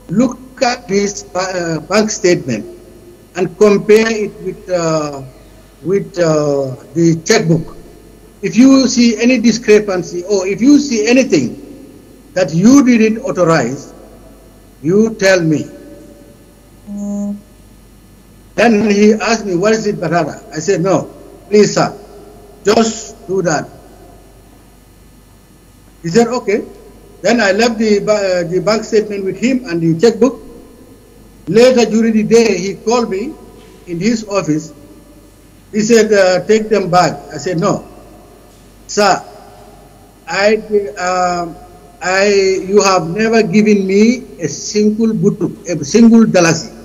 look at this bank statement and compare it with the checkbook. If you see any discrepancy or if you see anything that you didn't authorize, you tell me. Then he asked me, what is it, Barada? I said, no, please, sir, just do that. He said, okay. Then I left the bank statement with him and the checkbook. Later during the day, he called me in his office. He said, take them back. I said, no. Sir, you have never given me a single butuk, a single dalasi.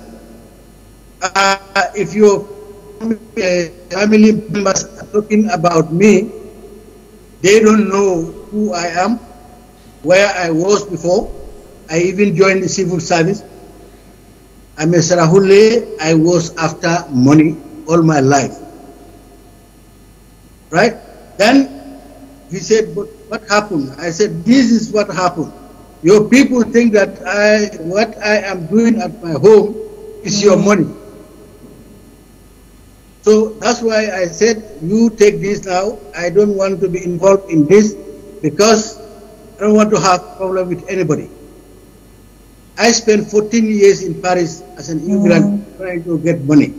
If your family members are talking about me, they don't know who I am, where I was before. I even joined the civil service. I'm a Sarahule. I was after money all my life. Right? Then he said, but what happened? I said, this is what happened. Your people think that what I am doing at my home is your money. So that's why I said, you take this now. I don't want to be involved in this because I don't want to have a problem with anybody. I spent 14 years in Paris as an immigrant trying to get money.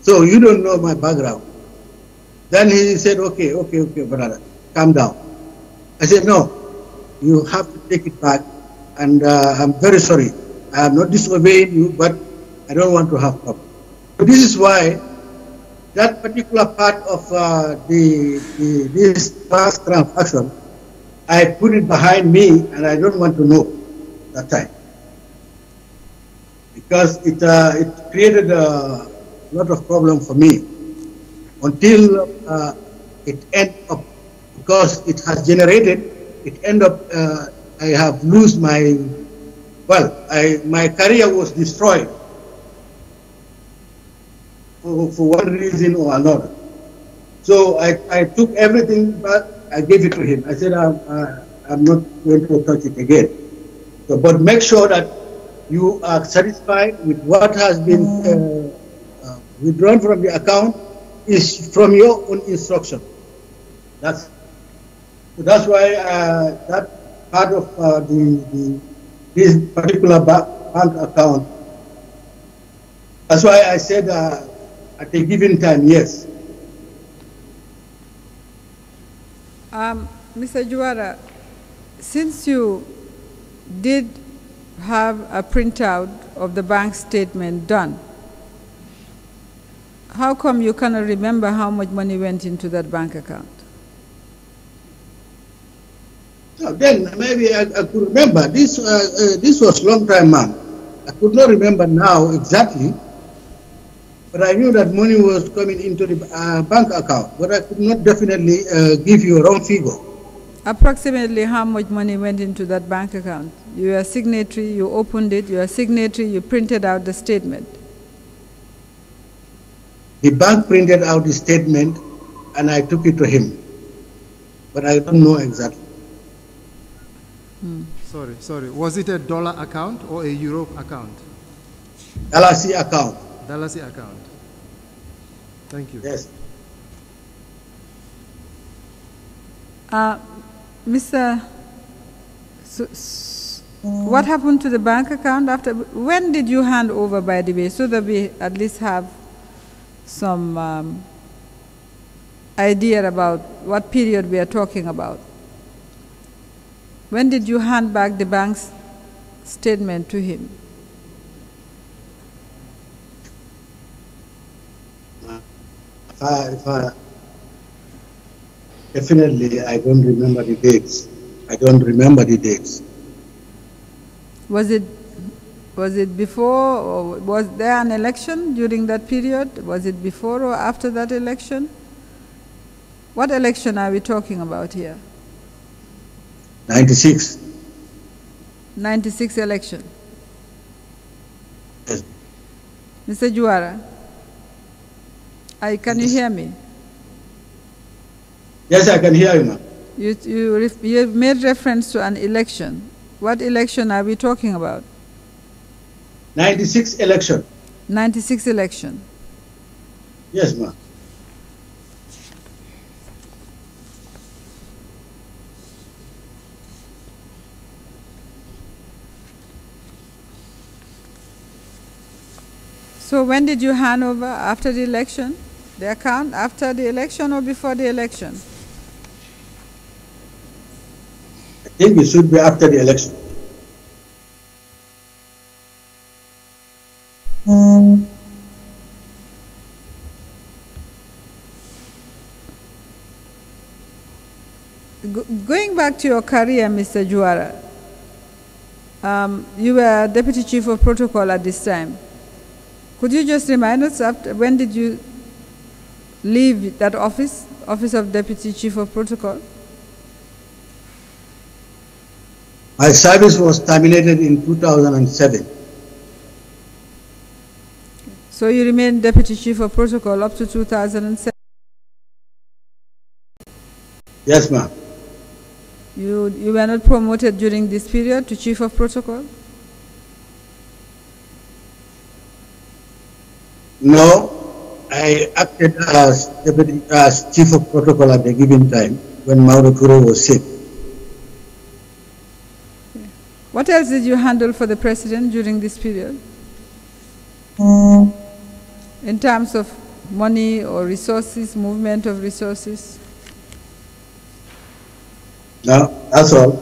So you don't know my background. Then he said, okay, brother, calm down. I said, no, you have to take it back. And I'm very sorry. I am not disobeying you, but I don't want to have problem. So this is why that particular part of this past transaction, I put it behind me, and I don't want to know that time because it created a lot of problem for me until it ended up, because it has generated. It ended up I have lost my my career was destroyed. For one reason or another. So I took everything back, I gave it to him. I said, I'm not going to touch it again. So, but make sure that you are satisfied with what has been withdrawn from the account is from your own instruction. That's why that part of this particular bank account, that's why I said at a given time, yes. Mr. Juara, since you did have a printout of the bank statement done, how come you cannot remember how much money went into that bank account? So then maybe I could remember. This was a long time, man. I could not remember now exactly. But I knew that money was coming into the bank account, but I could not definitely give you a wrong figure. Approximately how much money went into that bank account? You are a signatory, you opened it, you are a signatory, you printed out the statement. The bank printed out the statement and I took it to him, but I don't know exactly. Sorry. Was it a dollar account or a euro account? Dalasi account. Dalasi account. Thank you. Yes. Mr. What happened to the bank account after? When did you hand over, by the way, so that we at least have some idea about what period we are talking about? When did you hand back the bank's statement to him? Definitely, I don't remember the dates. I don't remember the dates. Was it before, or was there an election during that period? Was it before or after that election? What election are we talking about here? 96. 96 election. Yes. Mr. Juara, can you hear me? Yes, I can hear you, ma'am. You made reference to an election. What election are we talking about? 96 election. 96 election. Yes, ma'am. So when did you hand over after the election? The account after the election or before the election? I think it should be after the election. Going back to your career, Mr. Juara, you were Deputy Chief of Protocol at this time. Could you just remind us, when did you leave that office of Deputy Chief of Protocol? My service was terminated in 2007. So you remained Deputy Chief of Protocol up to 2007? Yes, ma'am. You were not promoted during this period to Chief of Protocol? No, I acted as Chief of Protocol at a given time when Mauro Kuro was sick. What else did you handle for the President during this period? In terms of money or resources, movement of resources? No, that's all.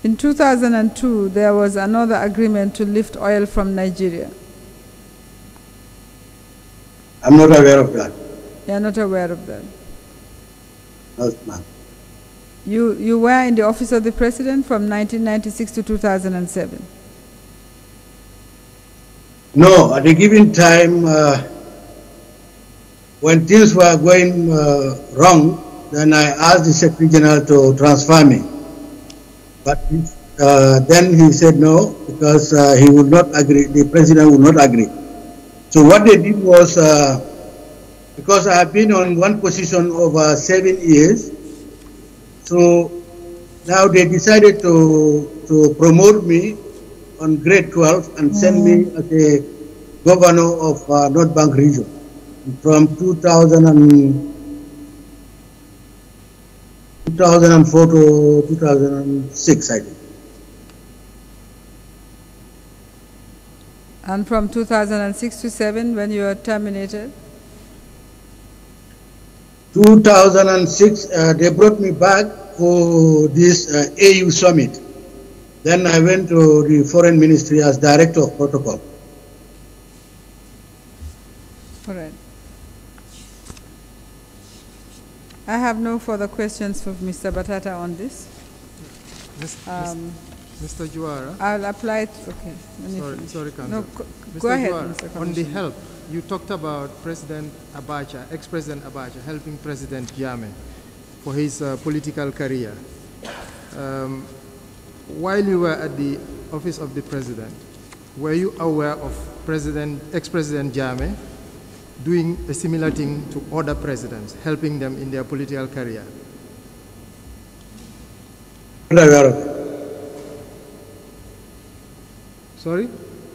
In 2002, there was another agreement to lift oil from Nigeria. I'm not aware of that. You are not aware of that? No, ma'am. You were in the office of the President from 1996 to 2007? No, at a given time, when things were going wrong, then I asked the Secretary General to transfer me. But then he said no, because he would not agree, the President would not agree. So what they did was, because I have been on one position over 7 years, so now they decided to promote me on grade 12 and send me as a governor of North Bank region from 2004 to 2006, I think. And from 2006 to 7, when you were terminated? 2006, they brought me back for this AU summit. Then I went to the Foreign Ministry as Director of Protocol. All right. I have no further questions for Mr. Batata on this. Mr. Juara. I'll apply it. Okay. Sorry, Council. No, Mr. go ahead, Juara, Mr. on the help, you talked about President Abacha, ex-President Abacha, helping President Jammeh for his political career. While you were at the office of the President, were you aware of ex-President Jammeh doing a similar thing to other presidents, helping them in their political career? I'm not aware of it. Sorry?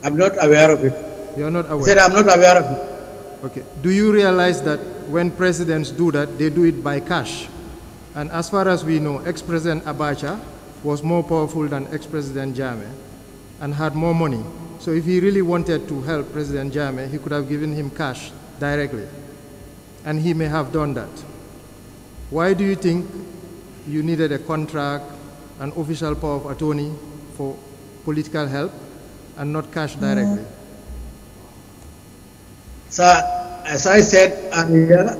I'm not aware of it. You're not aware? I said I'm not aware of it. Okay. Do you realize that when presidents do that, they do it by cash? And as far as we know, ex-President Abacha was more powerful than ex-President Jammeh and had more money. So if he really wanted to help President Jammeh, he could have given him cash directly. And he may have done that. Why do you think you needed a contract, an official power of attorney for political help and not cash directly? So, as I said earlier,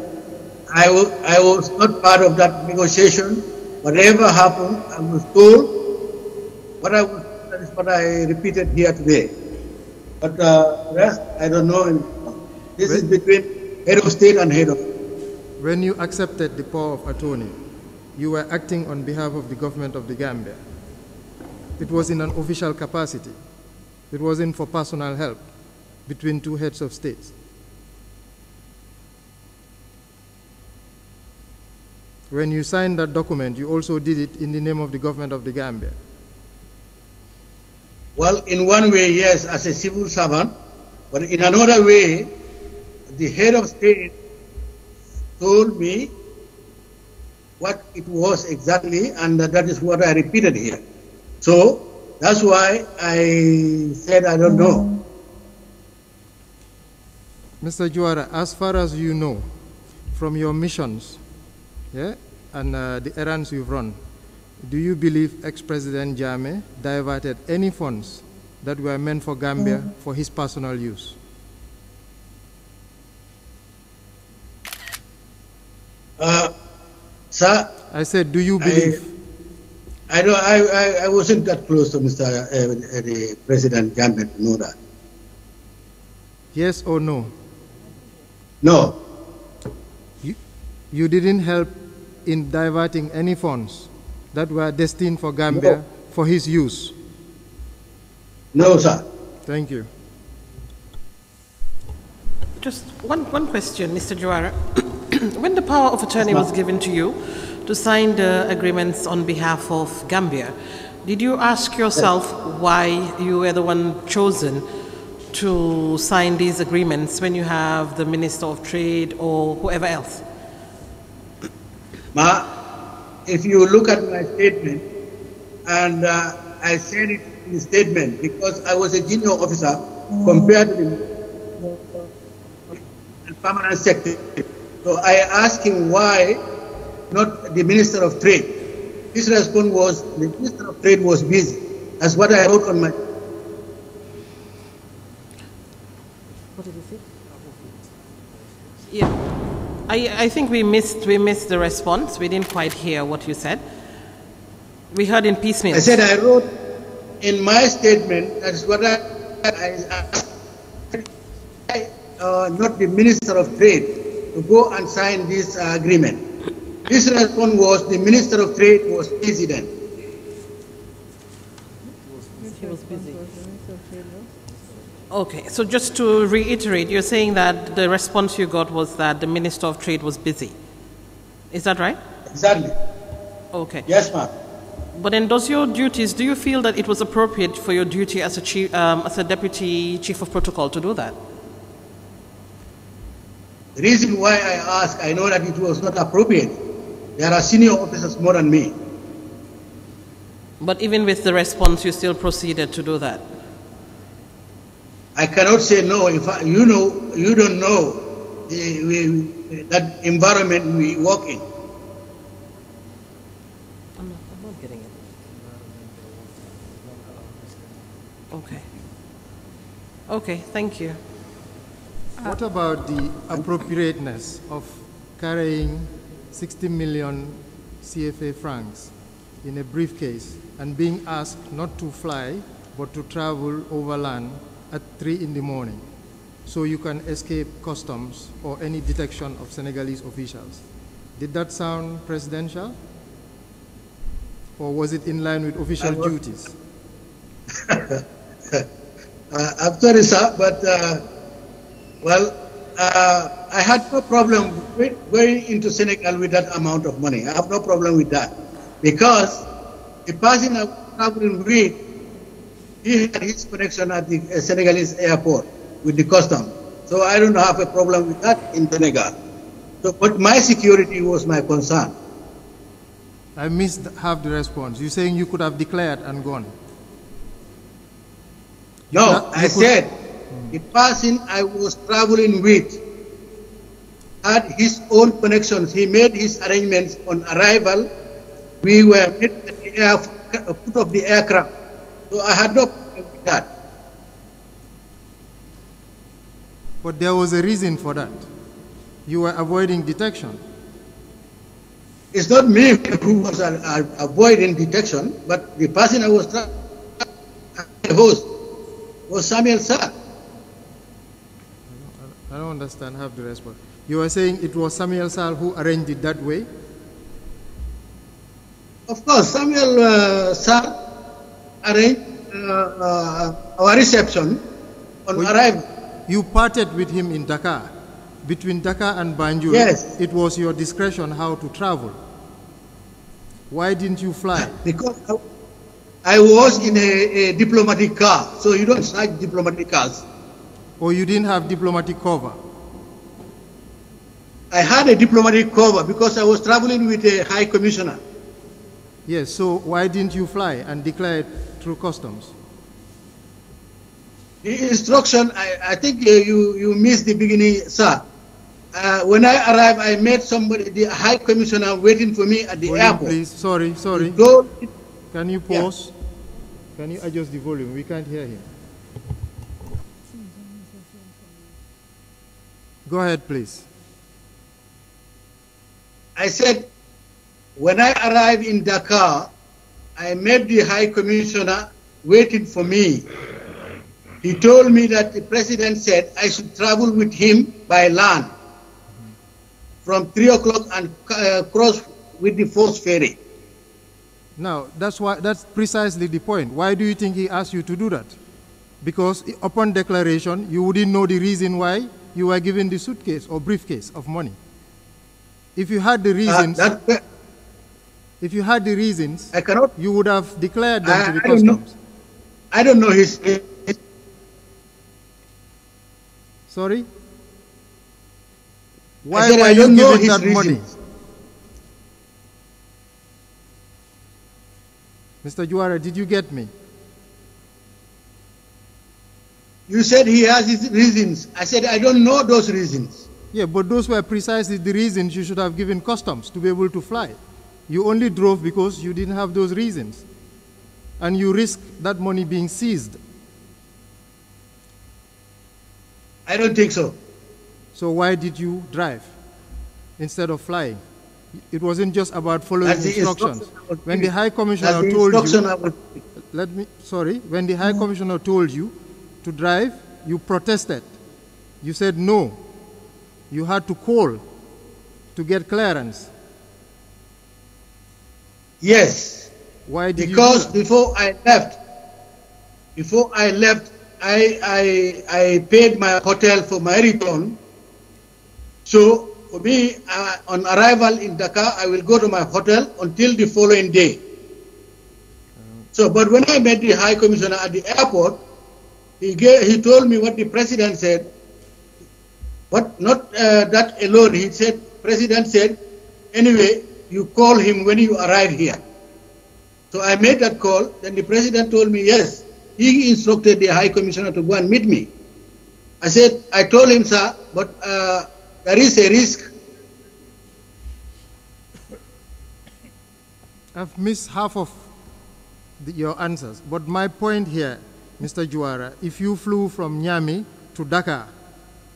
I was not part of that negotiation. Whatever happened, I was told that is what I repeated here today. But the rest, I don't know. This is between head of state and head of. When you accepted the power of attorney, you were acting on behalf of the government of the Gambia. It was in an official capacity. It wasn't for personal help between two heads of states. When you signed that document, you also did it in the name of the government of the Gambia. Well, in one way, yes, as a civil servant, but in another way, the head of state told me what it was exactly, and that is what I repeated here. So that's why I said I don't know. Mr. Juara, as far as you know, from your missions, and the errands you've run, do you believe ex-President Jammeh diverted any funds that were meant for Gambia for his personal use? Sir? I said, do you believe? I wasn't that close to Mr. The President Jammeh to know that. Yes or no? No. You didn't help in diverting any funds that were destined for Gambia for his use? No, sir. Thank you. Just one question, Mr. Juara. When the power of attorney was given to you to sign the agreements on behalf of Gambia, did you ask yourself why you were the one chosen to sign these agreements when you have the Minister of Trade or whoever else? If you look at my statement, and I said it in the statement because I was a junior officer compared to the permanent secretary. So I asked him why not the Minister of Trade. His response was the Minister of Trade was busy. That's what I wrote on my. What did he say? Yeah. I think we missed the response. We didn't quite hear what you said. We heard in piecemeal. I said I wrote in my statement, that's what I not the Minister of Trade to go and sign this agreement. His response was the Minister of Trade was busy then. He was busy. Okay, so just to reiterate, you're saying that the response you got was that the Minister of Trade was busy. Is that right? Exactly. Okay. Yes, ma'am. But then do you feel that it was appropriate for your duty as a Deputy Chief of Protocol to do that? The reason why I ask, I know that it was not appropriate. There are senior officers more than me. But even with the response, you still proceeded to do that? I cannot say no. If you don't know that environment we work in. I'm not getting it. Okay. Okay, thank you. What about the appropriateness of carrying 60 million CFA francs in a briefcase and being asked not to fly but to travel overland at 3 in the morning so you can escape customs or any detection of Senegalese officials? Did that sound presidential? Or was it in line with official duties? I'm sorry, sir, but I had no problem with going into Senegal with that amount of money. I have no problem with that because the person I was traveling with, he had his connection at the Senegalese airport with the custom. So I don't have a problem with that in Senegal. So, but my security was my concern. I missed half the response. You're saying you could have declared and gone? No, I said the person I was traveling with had his own connections. He made his arrangements on arrival. We were at the foot of the aircraft. So I had no problem with that. But there was a reason for that. You were avoiding detection. It's not me who was avoiding detection, but the person I was trying to host was Samuel Sarr. I don't understand half the response. You are saying it was Samuel Sarr who arranged it that way? Of course, Samuel Sarr arranged our reception on arrival. You parted with him in Dakar. Between Dakar and Banjul, yes. It was your discretion how to travel. Why didn't you fly? Because I was in a diplomatic car, so you don't snag diplomatic cars. Or you didn't have diplomatic cover? I had a diplomatic cover because I was traveling with a high commissioner. Yes, so why didn't you fly and declare it through customs? The instruction, I think you missed the beginning, sir. When I arrived, I met somebody, the high commissioner waiting for me at the airport. Please, sorry. Can you pause? Yeah. Can you adjust the volume? We can't hear him. Go ahead, please. I said, when I arrived in Dakar, I met the high commissioner waiting for me. He told me that the president said I should travel with him by land from 3 o'clock and cross with the first ferry. Now, that's precisely the point. Why do you think he asked you to do that? Because upon declaration, you wouldn't know the reason why you were given the suitcase or briefcase of money. If you had the reasons, you would have declared them to the customs. I don't know his. Sorry? Why were you given that money? Mr. Juara, did you get me? You said he has his reasons. I said I don't know those reasons. Yeah, but those were precisely the reasons you should have given customs to be able to fly. You only drove because you didn't have those reasons. And you risked that money being seized. I don't think so. So why did you drive instead of flying? It wasn't just about following instructions. When the High Commissioner told you, when the High Commissioner told you to drive, you protested. You said no. You had to call to get clearance. Yes. Why did because you do that? before I left, I paid my hotel for my return. So for me, on arrival in Dakar, I will go to my hotel until the following day. So, but when I met the High Commissioner at the airport, he told me what the president said. But not that alone. He said, President said, anyway, you call him when you arrive here. So I made that call. Then the president told me, yes, he instructed the High Commissioner to go and meet me. I said, I told him, sir, but there is a risk. I've missed half of your answers. But my point here, Mr. Juara, if you flew from Niamey to Dakar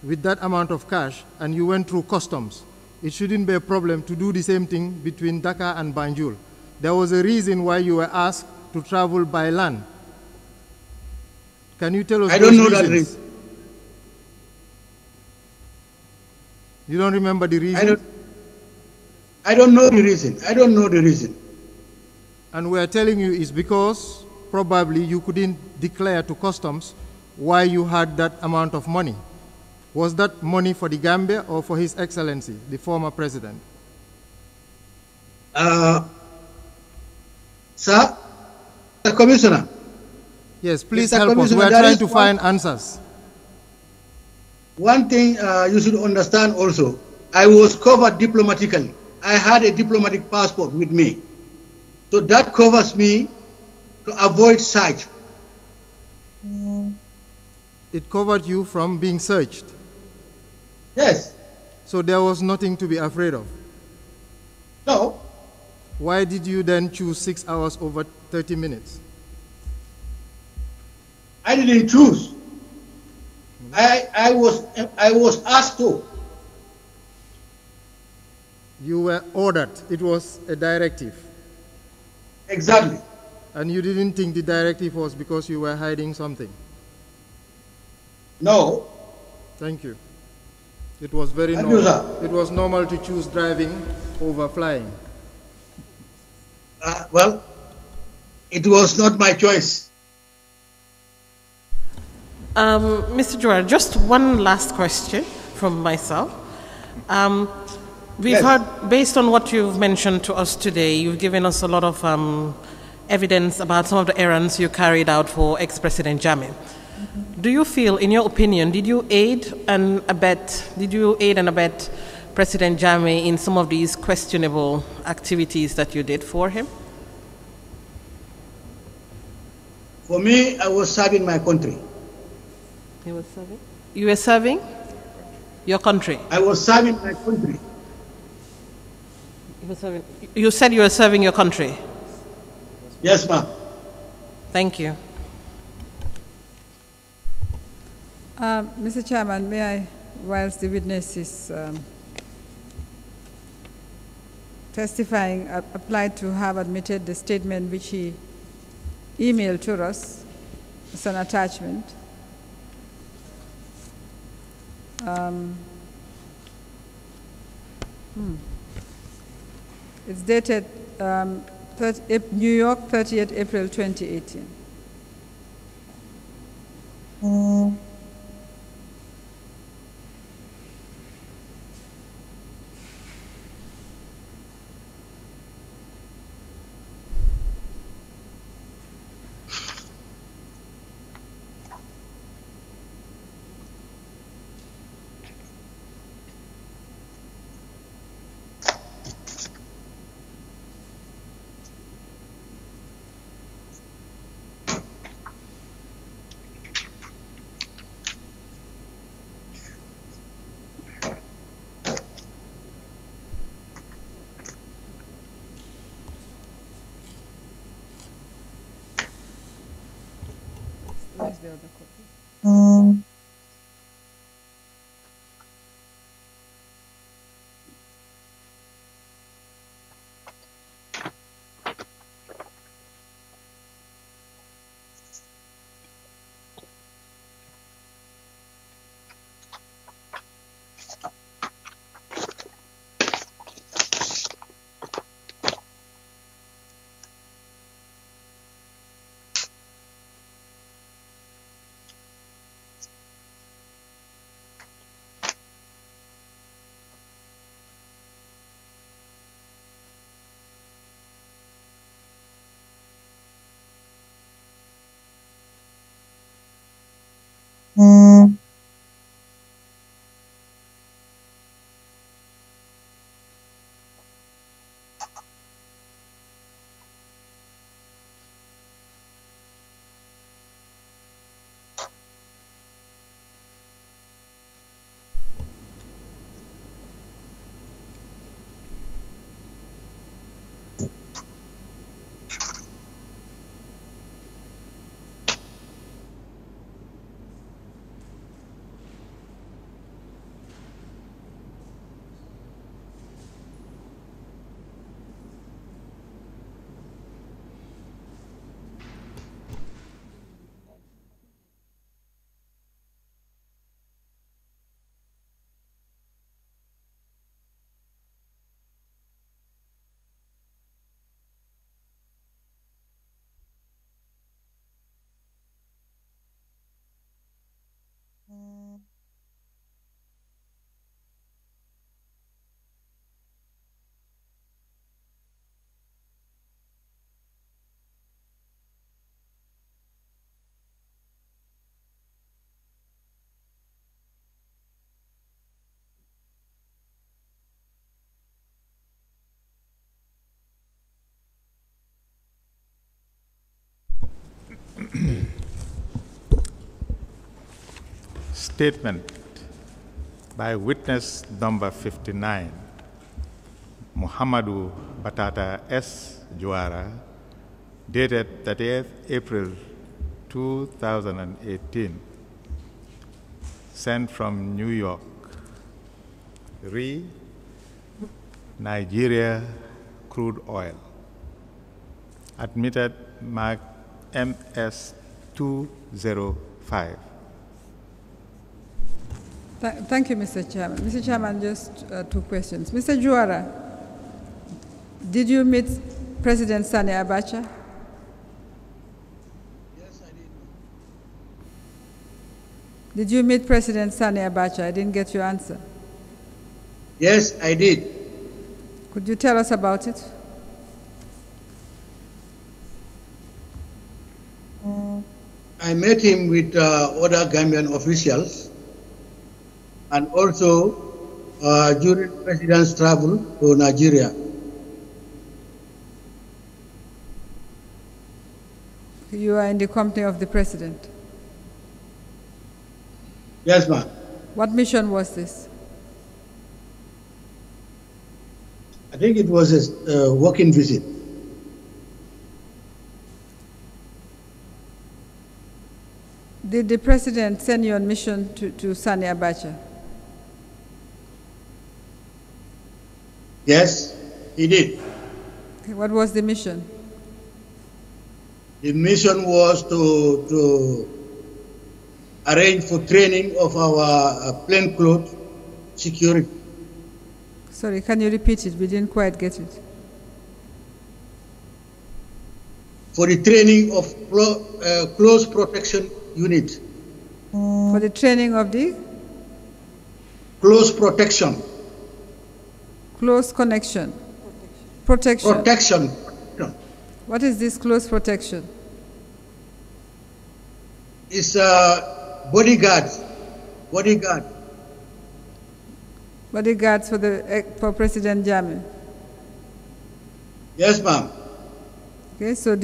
with that amount of cash and you went through customs, it shouldn't be a problem to do the same thing between Dakar and Banjul. There was a reason why you were asked to travel by land. Can you tell us I don't know that reason. You don't remember the reason? I don't know the reason. I don't know the reason. And we're telling you it's because probably you couldn't declare to customs why you had that amount of money. Was that money for the Gambia or for His Excellency, the former president? Sir, the Commissioner. Yes, please help us. We are trying to find answers. One thing you should understand also, I was covered diplomatically. I had a diplomatic passport with me. So that covers me to avoid search. It covered you from being searched? Yes. So there was nothing to be afraid of? No. Why did you then choose 6 hours over 30 minutes? I didn't choose. I was asked to. You were ordered. It was a directive. Exactly. And you didn't think the directive was because you were hiding something? No. Thank you. It was very Thank you, normal. sir. It was normal to choose driving over flying. Well, it was not my choice. Mr. Jawara, just one last question from myself. We've Yes. heard, based on what you've mentioned to us today, you've given us a lot of evidence about some of the errands you carried out for ex-President Jammeh. Do you feel, in your opinion, did you aid and abet President Jammeh in some of these questionable activities that you did for him? For me, I was serving my country. You were serving? You were serving your country? I was serving my country. You said you were serving your country? Yes, ma'am. Thank you. Mr. Chairman, may I, whilst the witness is testifying, applied to have admitted the statement which he emailed to us as an attachment. It's dated New York, 30th April 2018. Where's the other copy? Statement by witness number 59, Muhammadu Batata S. Jawara, dated 30th April 2018, sent from New York. Nigeria crude oil. Admitted mark MS 205. Thank you, Mr. Chairman. Mr. Chairman, just 2 questions. Mr. Juara, did you meet President Sani Abacha? Yes, I did. Did you meet President Sani Abacha? I didn't get your answer. Yes, I did. Could you tell us about it? I met him with other Gambian officials, and also during the President's travel to Nigeria. You are in the company of the President. Yes, ma'am. What mission was this? I think it was a working visit. Did the President send you on mission to Sani Abacha? Yes, he did. Okay, what was the mission? The mission was to arrange for training of our plainclothes security. Sorry, can you repeat it? We didn't quite get it. For the training of close protection unit. For the training of the? Close protection. Close connection. Protection. Protection. What is this close protection? It's bodyguards. Bodyguard. Bodyguards for President Jammeh. Yes, ma'am. Okay, so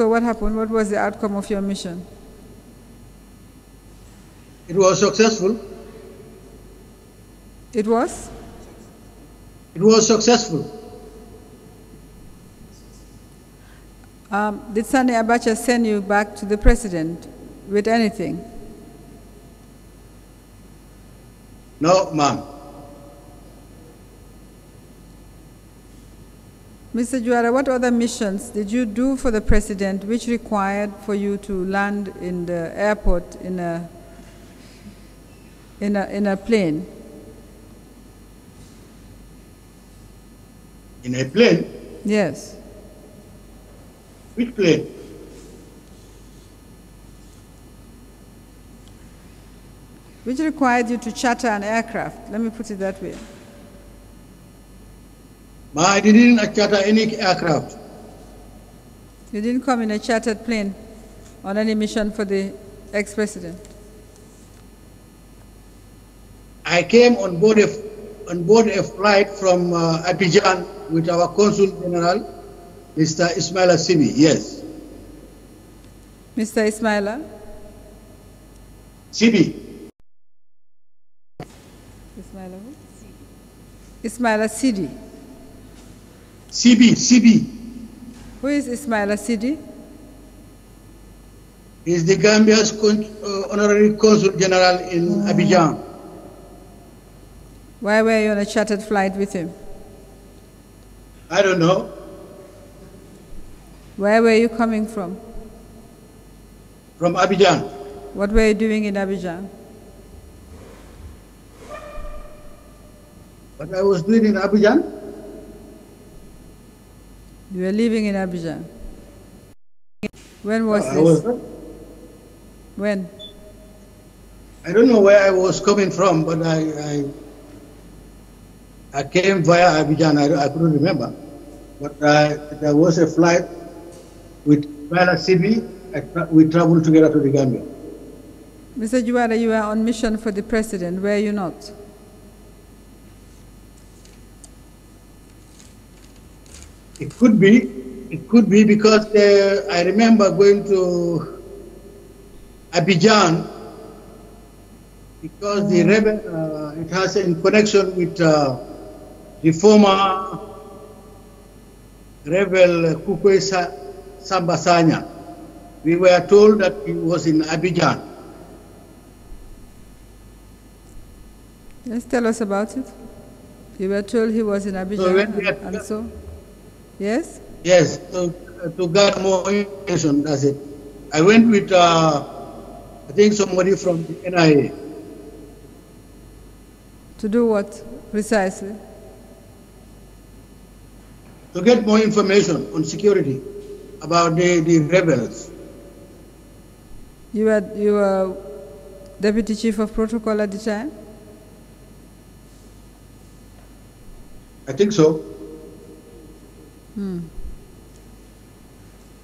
what happened? What was the outcome of your mission? It was successful. It was? It was successful. Did Sani Abacha send you back to the President with anything? No, ma'am. Mr. Juara, what other missions did you do for the President which required for you to land in the airport in a plane? In a plane? Yes. Which plane? Which required you to charter an aircraft. Let me put it that way. I didn't charter any aircraft. You didn't come in a chartered plane on any mission for the ex-president? I came on board a flight from Abidjan with our Consul General, Mr. Ismaila Sibi, yes. Mr. Ismaila? Sibi. Ismaila who? Ismaila Sidi. Sibi. Who is Ismaila Sidi? He is the Gambia's honorary Consul General in Abidjan. Why were you on a chartered flight with him? I don't know. Where were you coming from? From Abidjan. What were you doing in Abidjan? What I was doing in Abidjan? You were living in Abidjan. When was this? When? I don't know where I was coming from, but I came via Abidjan. I couldn't remember. But there was a flight with Ismaila Sibi. We traveled together to the Gambia. Mr. Juara, you were on mission for the President, were you not? It could be. It could be because I remember going to Abidjan because the rebel, it has a connection with the former rebel Kukwe Sambasanya. We were told that he was in Abidjan. Yes, tell us about it. You were told he was in Abidjan, and so? Yes? Yes, to get more information, that's it. I went with, I think, somebody from the NIA. To do what, precisely? To get more information on security about the rebels. You were Deputy Chief of Protocol at the time? I think so.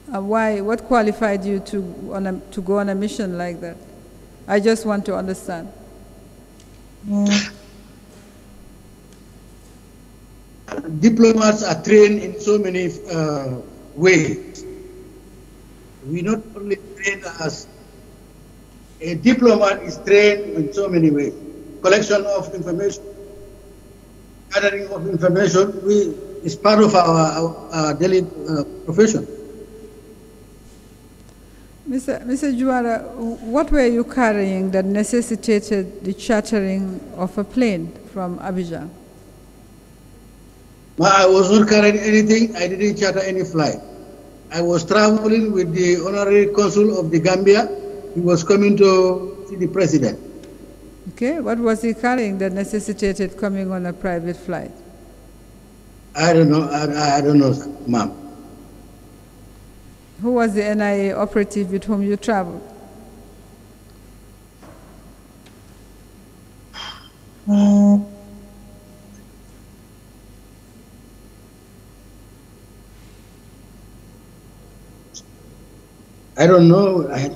Why? What qualified you to go on a mission like that? I just want to understand. Diplomats are trained in so many ways. We not only train as a diplomat is trained in so many ways. Collection of information, gathering of information, is part of our daily profession. Mr. Juara, what were you carrying that necessitated the chartering of a plane from Abidjan? I was not carrying anything. I didn't charter any flight. I was traveling with the honorary consul of the Gambia. He was coming to see the president. Okay, what was he carrying that necessitated coming on a private flight? I don't know. I don't know, ma'am. Who was the NIA operative with whom you traveled? I don't know. I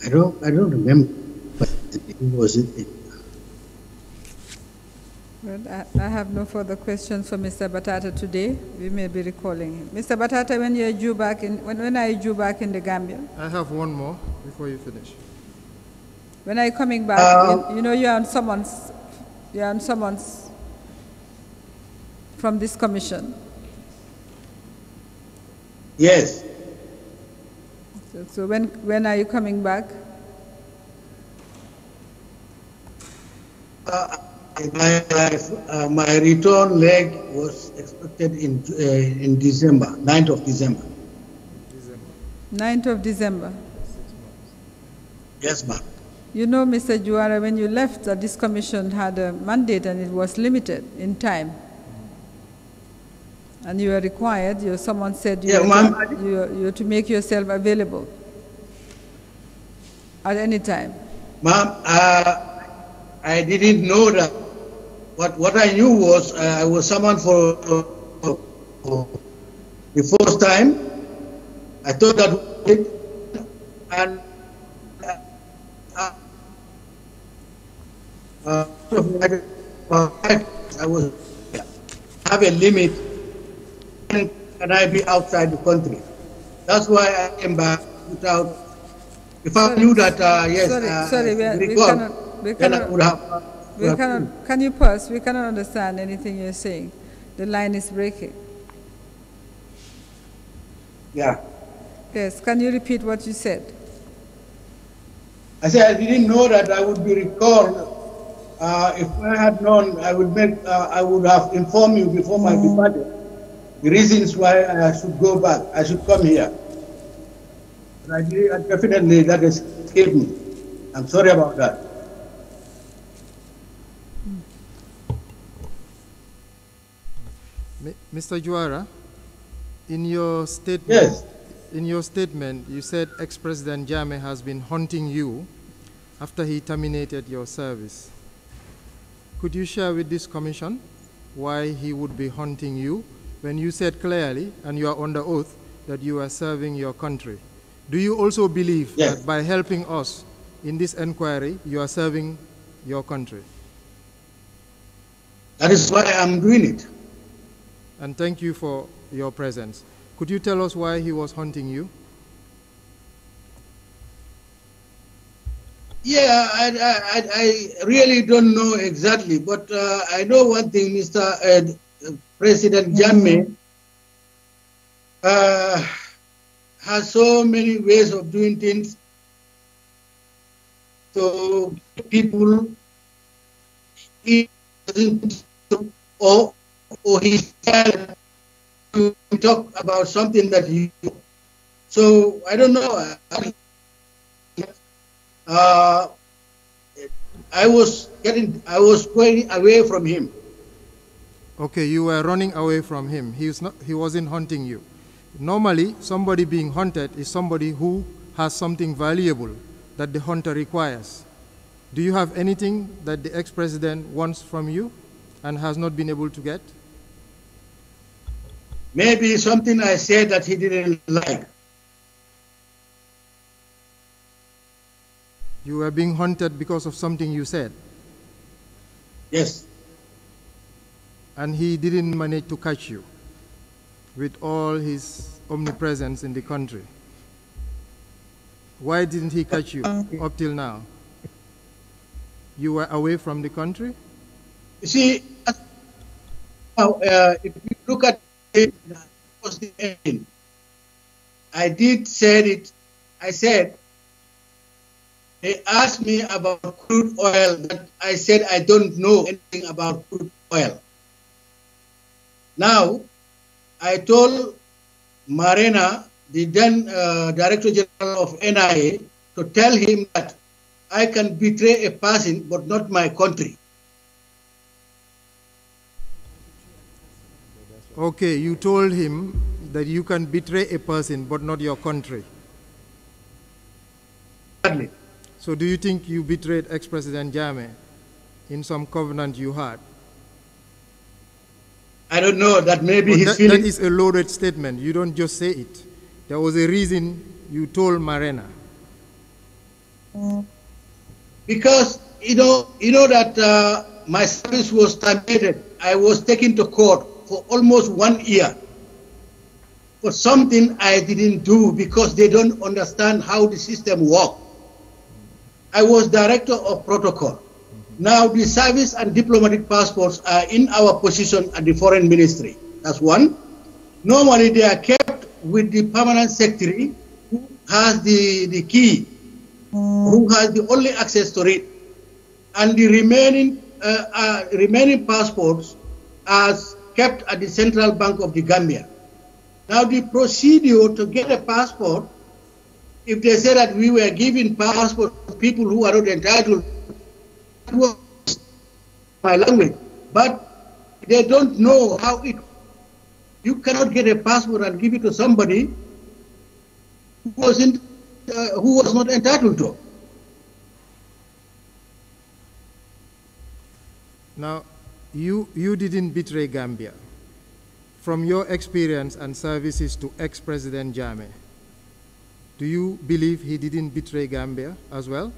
don't remember. But who was it? Well, I have no further questions for Mr. Batata today. We may be recalling him. Mr. Batata, when are you due back in the Gambia? I have one more before you finish. When are you coming back? You know you're on summons. You're on summons from this commission. Yes. So when are you coming back? My return leg was expected in December, 9th of December. 9th of December? Yes, ma'am. You know, Mr. Juara, when you left, this commission had a mandate and it was limited in time. And you were required, someone said you were to make yourself available at any time. Ma'am, I didn't know that. What I knew was I was summoned for the first time. I thought that was it. And I was have a limit. Can I be outside the country? That's why I came back without. If I knew that, yes, we cannot. Can you pause? We cannot understand anything you're saying. The line is breaking. Yeah. Yes. Can you repeat what you said? I said I didn't know that I would be recalled. If I had known, I would have informed you before my departure. The reasons why I should go back, I should come here. But I definitely, that escaped me. I'm sorry about that. Mr. Juara, in your statement, yes. In your statement, you said ex-President Jammeh has been hunting you after he terminated your service. Could you share with this commission why he would be hunting you when you said clearly, and you are under oath, that you are serving your country? Do you also believe that by helping us in this inquiry, you are serving your country? That is why I'm doing it. And thank you for your presence. Could you tell us why he was hunting you? Yeah, I really don't know exactly, but I know one thing, Mr. President Jammeh has so many ways of doing things. So people he doesn't, or he's scared to talk about something that he. So I don't know. I was going away from him. Okay, you were running away from him. He wasn't hunting you. Normally, somebody being hunted is somebody who has something valuable that the hunter requires. Do you have anything that the ex-president wants from you and has not been able to get? Maybe something I said that he didn't like. You were being hunted because of something you said? Yes. And he didn't manage to catch you with all his omnipresence in the country. Why didn't he catch you up till now? You were away from the country? You see, if you look at it, that was the end. I did say it. I said, they asked me about crude oil. That I said I don't know anything about crude oil. Now, I told Marena, the then Director General of NIA, to tell him that I can betray a person, but not my country. Okay, you told him that you can betray a person, but not your country. Exactly. So do you think you betrayed ex-President Jammeh in some covenant you had? I don't know, that maybe But his feeling. that is a loaded statement. You don't just say it. There was a reason you told Marena. Because, you know that my service was terminated. I was taken to court for almost 1 year for something I didn't do because they don't understand how the system works. I was director of protocol. Now the service and diplomatic passports are in our possession at the foreign ministry. That's one. Normally they are kept with the permanent secretary who has the key, who has the only access to it. And the remaining passports are kept at the Central Bank of the Gambia. Now the procedure to get a passport, if they say that we were giving passports to people who are not entitled, it was my language, but they don't know how it. You cannot get a passport and give it to somebody who was not entitled to. Now, you didn't betray Gambia. From your experience and services to ex-President Jammeh, do you believe he didn't betray Gambia as well?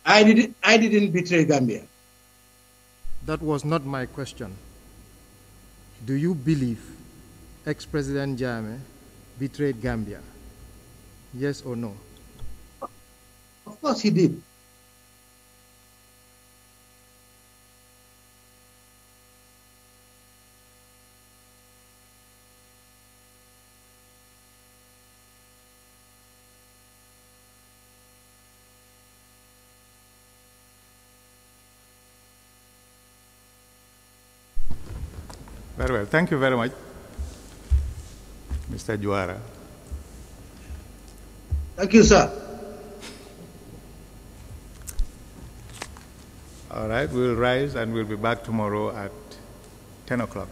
I didn't betray Gambia. That was not my question. Do you believe ex-President Jammeh betrayed Gambia? Yes or no? Of course he did. Very well. Thank you very much, Mr. Juara. Thank you, sir. All right, we'll rise and we'll be back tomorrow at 10 o'clock.